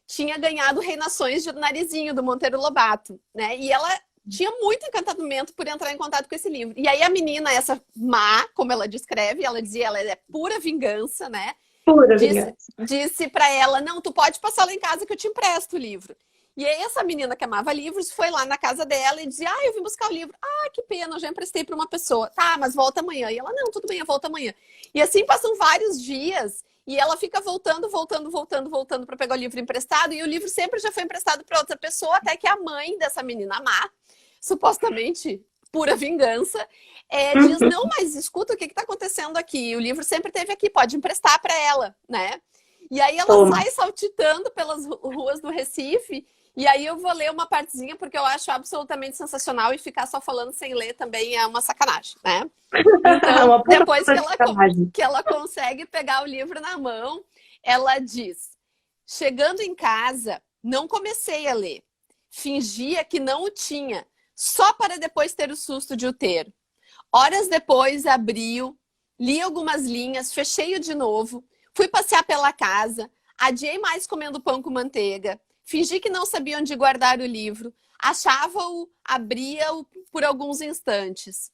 tinha ganhado Reinações de Narizinho, do Monteiro Lobato, né? E ela tinha muito encantamento por entrar em contato com esse livro. E aí a menina, essa má, como ela descreve, ela dizia, ela é pura vingança, né? Pura vingança. Disse pra ela, não, tu pode passar lá em casa que eu te empresto o livro. E aí essa menina que amava livros foi lá na casa dela e dizia, eu vim buscar o livro. Que pena, eu já emprestei para uma pessoa. Tá, mas volta amanhã. E ela, não, tudo bem, eu volto amanhã. E assim passam vários dias e ela fica voltando para pegar o livro emprestado. E o livro sempre já foi emprestado para outra pessoa, até que a mãe dessa menina má, supostamente pura vingança, diz, não, mas escuta, o que está acontecendo aqui? O livro sempre esteve aqui, pode emprestar para ela, né? E aí ela sai saltitando pelas ruas do Recife E aí eu vou ler uma partezinha porque eu acho absolutamente sensacional e ficar só falando sem ler também é uma sacanagem, né? Então, depois que ela consegue pegar o livro na mão, ela diz: chegando em casa, não comecei a ler. Fingia que não o tinha, só para depois ter o susto de o ter. Horas depois, abri-o, li algumas linhas, fechei-o de novo, fui passear pela casa, adiei mais comendo pão com manteiga, fingi que não sabia onde guardar o livro, achava-o, abria-o por alguns instantes.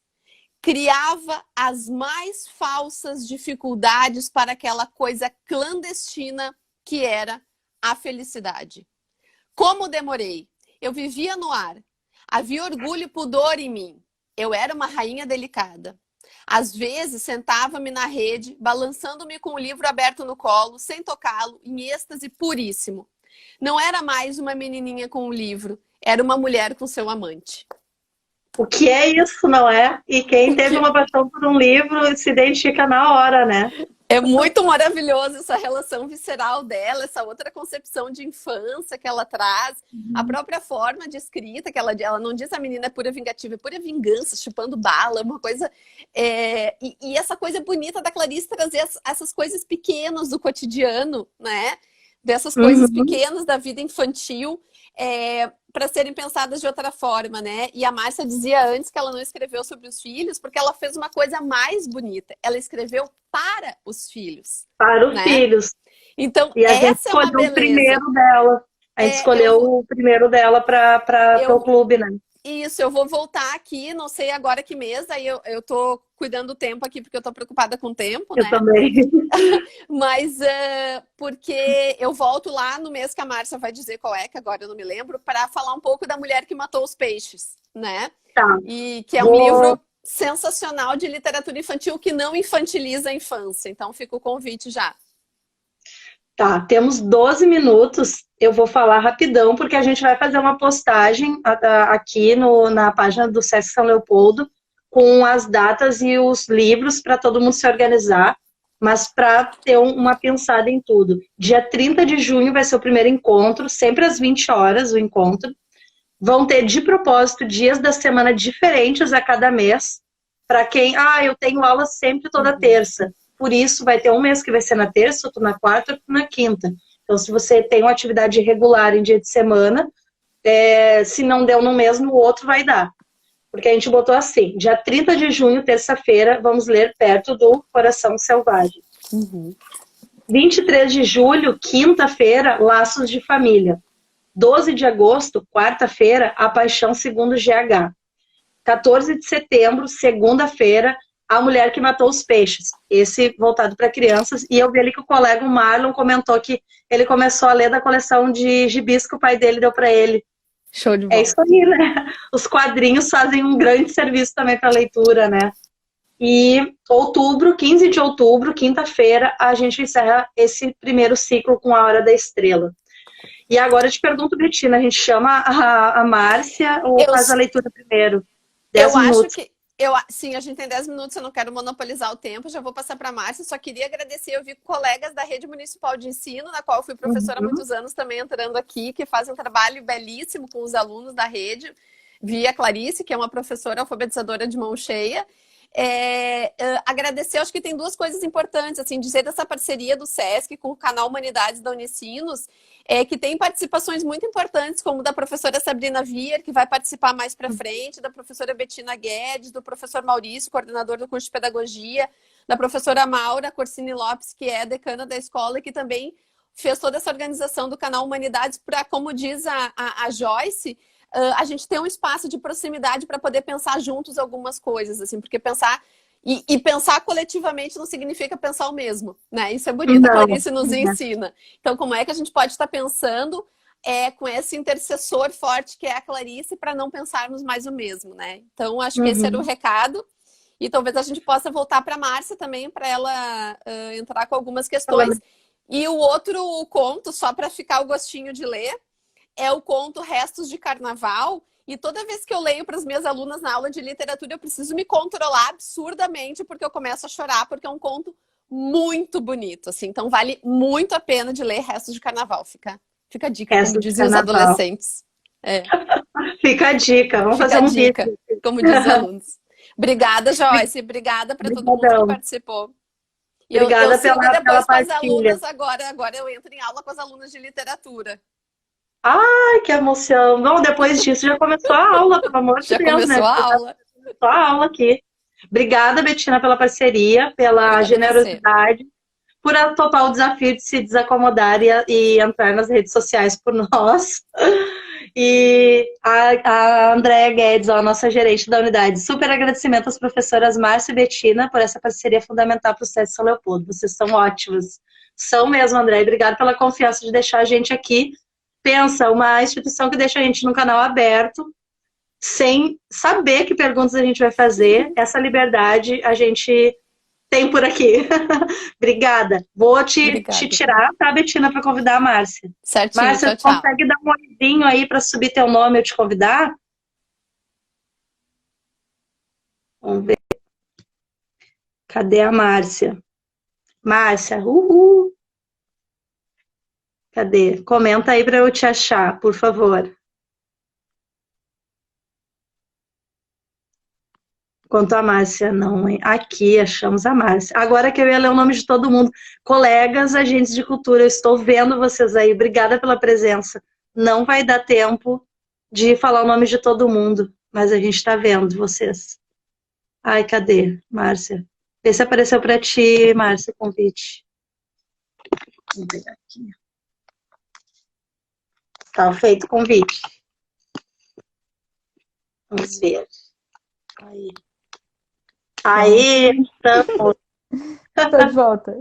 Criava as mais falsas dificuldades para aquela coisa clandestina que era a felicidade. Como demorei? Eu vivia no ar. Havia orgulho e pudor em mim. Eu era uma rainha delicada. Às vezes, sentava-me na rede, balançando-me com o livro aberto no colo, sem tocá-lo, em êxtase puríssimo. Não era mais uma menininha com um livro, era uma mulher com seu amante. O que é isso, não é? E quem teve uma paixão por um livro se identifica na hora, né? É muito maravilhoso essa relação visceral dela, essa outra concepção de infância que ela traz, a própria forma de escrita que ela não diz a menina é pura vingativa, é pura vingança, chupando bala, uma coisa... E essa coisa bonita da Clarice trazer essas coisas pequenas do cotidiano, né? Dessas coisas pequenas da vida infantil, para serem pensadas de outra forma, né? E a Márcia dizia antes que ela não escreveu sobre os filhos porque ela fez uma coisa mais bonita. Ela escreveu para os filhos. Para os filhos. Então, e a gente escolheu o primeiro dela. A gente escolheu o primeiro dela para o clube, né? Isso, eu vou voltar aqui, não sei agora que mês, aí eu tô cuidando do tempo aqui, porque eu tô preocupada com o tempo, né? Eu também. Mas porque eu volto lá no mês que a Márcia vai dizer qual é, que agora eu não me lembro, para falar um pouco da Mulher que Matou os Peixes, né? Tá. E que é um livro sensacional de literatura infantil que não infantiliza a infância. Então fica o convite já. Tá, temos 12 minutos, eu vou falar rapidão, porque a gente vai fazer uma postagem aqui na página do Sesc São Leopoldo, com as datas e os livros para todo mundo se organizar, mas para ter uma pensada em tudo. Dia 30 de junho vai ser o primeiro encontro, sempre às 20 horas o encontro. Vão ter, de propósito, dias da semana diferentes a cada mês, para quem, eu tenho aula sempre toda terça. Por isso, vai ter um mês que vai ser na terça, outro na quarta, outro na quinta. Então, se você tem uma atividade regular em dia de semana, se não deu num mês, no outro vai dar. Porque a gente botou assim, dia 30 de junho, terça-feira, vamos ler Perto do Coração Selvagem. 23 de julho, quinta-feira, Laços de Família. 12 de agosto, quarta-feira, A Paixão segundo GH. 14 de setembro, segunda-feira, A Mulher que Matou os Peixes, esse voltado para crianças, e eu vi ali que o colega Marlon comentou que ele começou a ler da coleção de gibis que o pai dele deu para ele. Show de bola. É isso aí, né? Os quadrinhos fazem um grande serviço também para leitura, né? E outubro, 15 de outubro, quinta-feira, a gente encerra esse primeiro ciclo com A Hora da Estrela. E agora eu te pergunto, Betina, a gente chama a Márcia ou faz a leitura primeiro? 10 minutos. Acho que sim, a gente tem 10 minutos, eu não quero monopolizar o tempo, já vou passar para a Márcia, só queria agradecer, eu vi colegas da Rede Municipal de Ensino, na qual eu fui professora há muitos anos também entrando aqui, que fazem um trabalho belíssimo com os alunos da rede, vi a Clarice, que é uma professora alfabetizadora de mão cheia, agradecer, acho que tem duas coisas importantes, assim, dizer dessa parceria do SESC com o canal Humanidades da Unicinos, que tem participações muito importantes, como da professora Sabrina Vier, que vai participar mais para frente, da professora Betina Guedes, do professor Maurício, coordenador do curso de Pedagogia, da professora Maura Corsini Lopes, que é decana da escola e que também fez toda essa organização do canal Humanidades para, como diz a Joyce, a gente ter um espaço de proximidade para poder pensar juntos algumas coisas, assim, porque pensar... E pensar coletivamente não significa pensar o mesmo, né? Isso é bonito, a Clarice nos ensina. Então, como é que a gente pode estar pensando com esse intercessor forte que é a Clarice para não pensarmos mais o mesmo, né? Então, acho que esse era o recado. E talvez a gente possa voltar para a Márcia também, para ela entrar com algumas questões. E o outro conto, só para ficar o gostinho de ler, é o conto Restos de Carnaval. E toda vez que eu leio para as minhas alunas na aula de literatura, eu preciso me controlar absurdamente, porque eu começo a chorar, porque é um conto muito bonito, assim. Então, vale muito a pena de ler Restos de Carnaval. Fica Fica a dica, Resto como do diziam os carnaval. adolescentes. É, Fica a dica, vamos fica fazer a um dica, vídeo. como dizem os alunos. Obrigada, Joyce. Obrigada para todo mundo que Obrigadão. participou. E eu Obrigada sigo pela depois com as partilha. alunas agora. Agora eu entro em aula com as alunas de literatura. Ai, que emoção. Não, depois disso já começou a aula, pelo amor de Já Deus, né? começou a Já aula. começou a aula aqui. Obrigada, Betina, pela parceria, Eu pela que agradecer. generosidade, por topar o desafio de se desacomodar e entrar nas redes sociais por nós. E a Andréia Guedes, a nossa gerente da unidade. Super agradecimento às professoras Márcia e Betina por essa parceria fundamental para o SESC São Leopoldo. Vocês são ótimos. São mesmo, Andréia. Obrigada pela confiança de deixar a gente aqui. Pensa, uma instituição que deixa a gente num canal aberto, sem saber que perguntas a gente vai fazer. Essa liberdade a gente tem por aqui. Obrigada. Vou te Obrigada. tirar, tá, Betina, para convidar a Márcia. Certinho, Márcia, tchau, tu tchau. consegue dar um olhinho aí para subir teu nome e eu te convidar? Vamos ver. Cadê a Márcia? Márcia, uhul. Cadê? Comenta aí para eu te achar, por favor. Quanto a Márcia, não, hein? Aqui achamos a Márcia. Agora que eu ia ler o nome de todo mundo. Colegas, agentes de cultura, eu estou vendo vocês aí. Obrigada pela presença. Não vai dar tempo de falar o nome de todo mundo, mas a gente está vendo vocês. Ai, cadê, Márcia? Vê se apareceu para ti, Márcia, o convite. Vamos ver aqui. Tá feito o convite. Vamos ver. Aí. Aí, estamos. Estou de volta.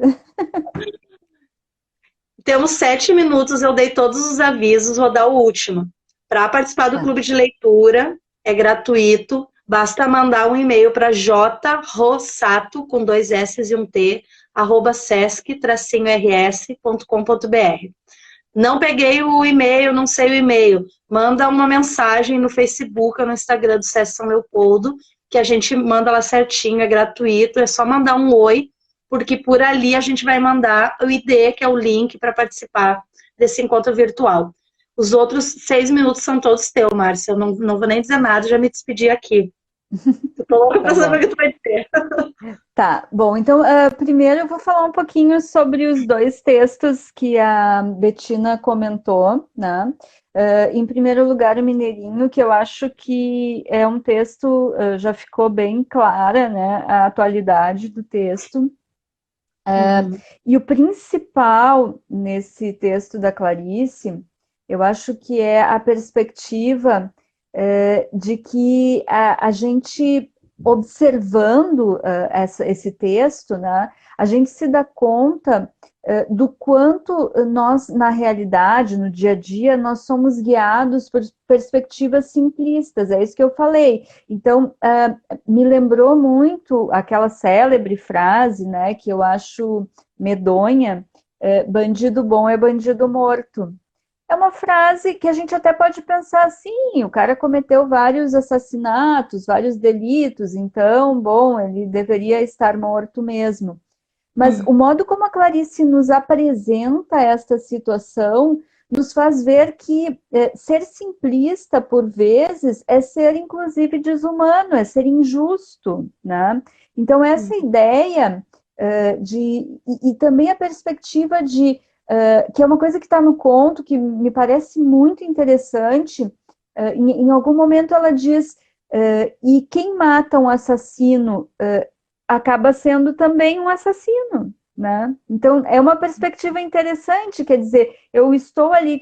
Temos 7 minutos, eu dei todos os avisos, vou dar o último. Para participar do clube de leitura, é gratuito, basta mandar um e-mail para jrossato, com 2 S e um T, @sesc-rs.com.br. Não peguei o e-mail, não sei o e-mail. Manda uma mensagem no Facebook ou no Instagram do SESC São Leopoldo, que a gente manda lá certinho, é gratuito, é só mandar um oi, porque por ali a gente vai mandar o ID, que é o link para participar desse encontro virtual. Os outros 6 minutos são todos teus, Márcia. Eu não vou nem dizer nada, já me despedi aqui. Estou louca para saber o que tu vai dizer. Tá, bom, então primeiro eu vou falar um pouquinho sobre os 2 textos que a Betina comentou, né? Em primeiro lugar, o Mineirinho, que eu acho que é um texto, já ficou bem clara, né, a atualidade do texto. E o principal nesse texto da Clarice, eu acho que é a perspectiva de que a gente, observando esse texto, né, a gente se dá conta do quanto nós, na realidade, no dia a dia, nós somos guiados por perspectivas simplistas, é isso que eu falei. Então, me lembrou muito aquela célebre frase, né, que eu acho medonha, bandido bom é bandido morto. É uma frase que a gente até pode pensar assim, o cara cometeu vários assassinatos, vários delitos, então, bom, ele deveria estar morto mesmo. Mas o modo como a Clarice nos apresenta esta situação nos faz ver que ser simplista, por vezes, é ser, inclusive, desumano, é ser injusto, né? Então, essa ideia e também a perspectiva de que é uma coisa que está no conto, que me parece muito interessante. Em algum momento ela diz, e quem mata um assassino acaba sendo também um assassino, né? Então, é uma perspectiva interessante, quer dizer, eu estou ali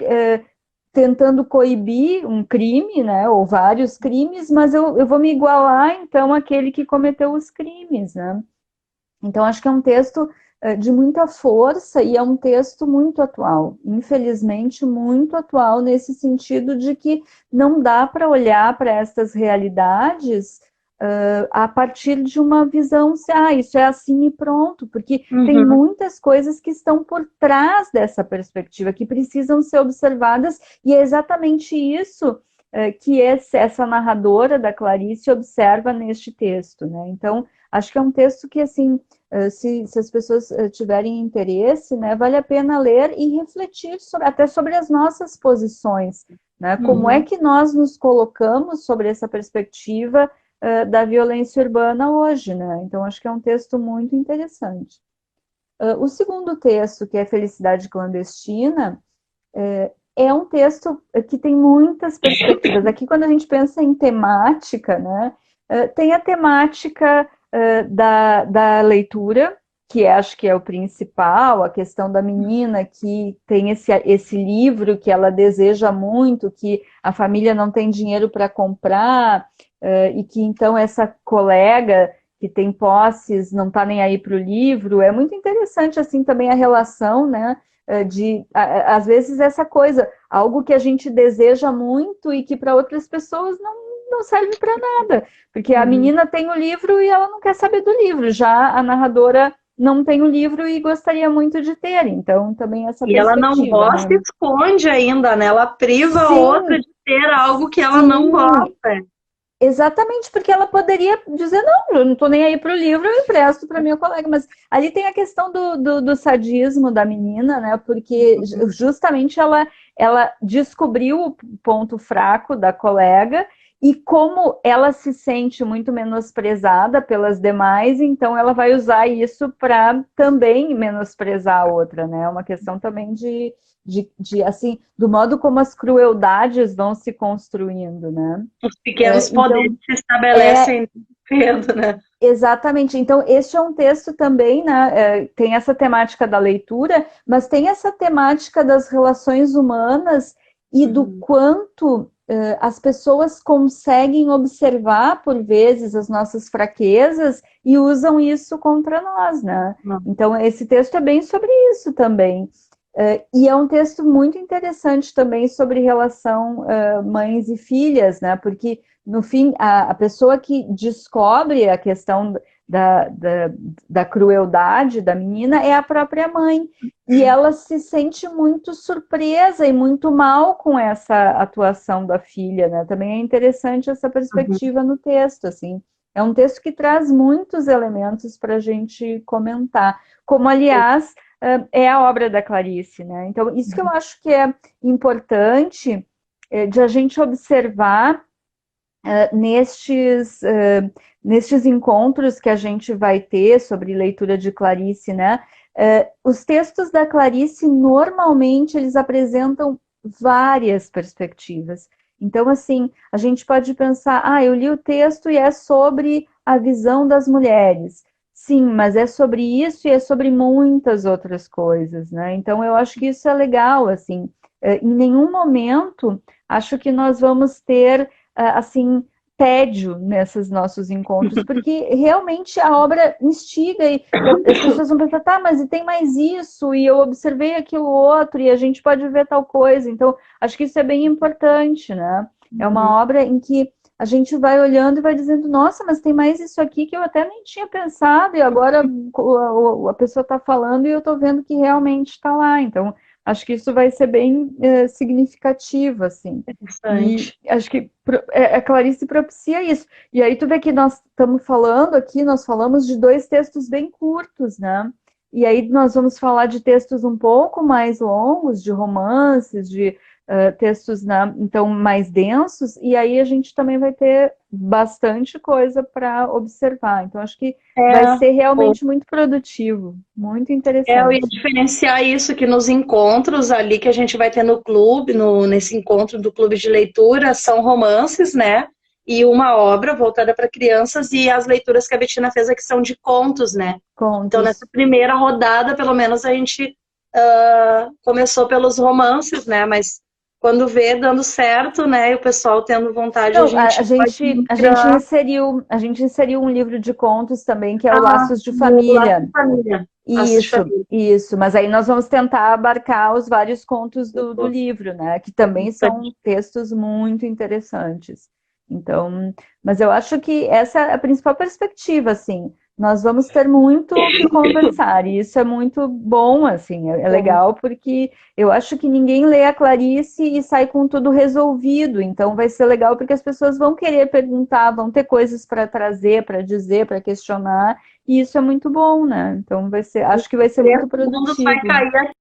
tentando coibir um crime, né, ou vários crimes, mas eu vou me igualar, então, àquele que cometeu os crimes, né? Então, acho que é um texto de muita força e é um texto muito atual, infelizmente muito atual nesse sentido de que não dá para olhar para essas realidades a partir de uma visão, isso é assim e pronto, porque tem muitas coisas que estão por trás dessa perspectiva, que precisam ser observadas, e é exatamente isso que essa narradora da Clarice observa neste texto, né? Então, acho que é um texto que, assim, se as pessoas tiverem interesse, né, vale a pena ler e refletir até sobre as nossas posições, né? Como é que nós nos colocamos sobre essa perspectiva da violência urbana hoje, né? Então, acho que é um texto muito interessante. O segundo texto, que é Felicidade Clandestina, é um texto que tem muitas perspectivas. Aqui, quando a gente pensa em temática, né, tem a temática da leitura, que acho que é o principal, a questão da menina que tem esse livro que ela deseja muito, que a família não tem dinheiro para comprar, e que então essa colega que tem posses não está nem aí para o livro. É muito interessante assim também a relação, né? Às vezes essa coisa, algo que a gente deseja muito e que para outras pessoas não serve para nada, porque a menina tem o livro e ela não quer saber do livro, já a narradora não tem o livro e gostaria muito de ter, então também essa E ela não gosta, né? e esconde ainda, né? Ela priva a outra de ter algo que ela não gosta. Exatamente, porque ela poderia dizer, não, eu não estou nem aí para o livro, eu empresto para minha colega. Mas ali tem a questão do sadismo da menina, né? Porque justamente ela descobriu o ponto fraco da colega e como ela se sente muito menosprezada pelas demais, então ela vai usar isso para também menosprezar a outra, né? É uma questão também assim, do modo como as crueldades vão se construindo, né? Os pequenos poderes se estabelecem cedo, né? Exatamente. Então, este é um texto também, né? Tem essa temática da leitura, mas tem essa temática das relações humanas e do quanto as pessoas conseguem observar, por vezes, as nossas fraquezas e usam isso contra nós, né? Então, esse texto é bem sobre isso também. E é um texto muito interessante também sobre relação mães e filhas, né? Porque, no fim, a pessoa que descobre a questão da crueldade da menina é a própria mãe. E ela se sente muito surpresa e muito mal com essa atuação da filha, né? Também é interessante essa perspectiva no texto, assim. É um texto que traz muitos elementos para a gente comentar. Como, aliás, é a obra da Clarice, né? Então, isso que eu acho que é importante de a gente observar nestes encontros que a gente vai ter sobre leitura de Clarice, né? Os textos da Clarice, normalmente, eles apresentam várias perspectivas. Então, assim, a gente pode pensar, eu li o texto e é sobre a visão das mulheres. Sim, mas é sobre isso e é sobre muitas outras coisas, né? Então, eu acho que isso é legal, assim. Em nenhum momento, acho que nós vamos ter, assim, tédio nesses nossos encontros, porque realmente a obra instiga e as pessoas vão pensar, tá, mas e tem mais isso, e eu observei aquilo outro, e a gente pode ver tal coisa. Então, acho que isso é bem importante, né? É uma obra em que a gente vai olhando e vai dizendo, nossa, mas tem mais isso aqui que eu até nem tinha pensado, e agora a pessoa está falando e eu estou vendo que realmente está lá. Então, acho que isso vai ser bem significativo, assim. E acho que a Clarice propicia isso. E aí tu vê que nós estamos falando aqui, nós falamos de 2 textos bem curtos, né? E aí nós vamos falar de textos um pouco mais longos, de romances, de textos, né, então mais densos, e aí a gente também vai ter bastante coisa para observar. Então, acho que vai ser realmente muito produtivo, muito interessante. Eu ia diferenciar isso, que nos encontros ali que a gente vai ter no clube, nesse encontro do clube de leitura, são romances, né? E uma obra voltada para crianças, e as leituras que a Bettina fez aqui são de contos, né? Contos. Então, nessa primeira rodada, pelo menos, a gente começou pelos romances, né? Mas quando vê dando certo, né, e o pessoal tendo vontade, não, a gente inseriu um livro de contos também, que é o Laços de Família. Laços de Família. Isso, mas aí nós vamos tentar abarcar os vários contos do livro, né, que também são textos muito interessantes. Então, mas eu acho que essa é a principal perspectiva, assim, Nós vamos ter muito o que conversar, e isso é muito bom, assim, é legal, porque eu acho que ninguém lê a Clarice e sai com tudo resolvido, então vai ser legal porque as pessoas vão querer perguntar, vão ter coisas para trazer, para dizer, para questionar, e isso é muito bom, né? Então acho que vai ser muito O mundo vai produtivo. cair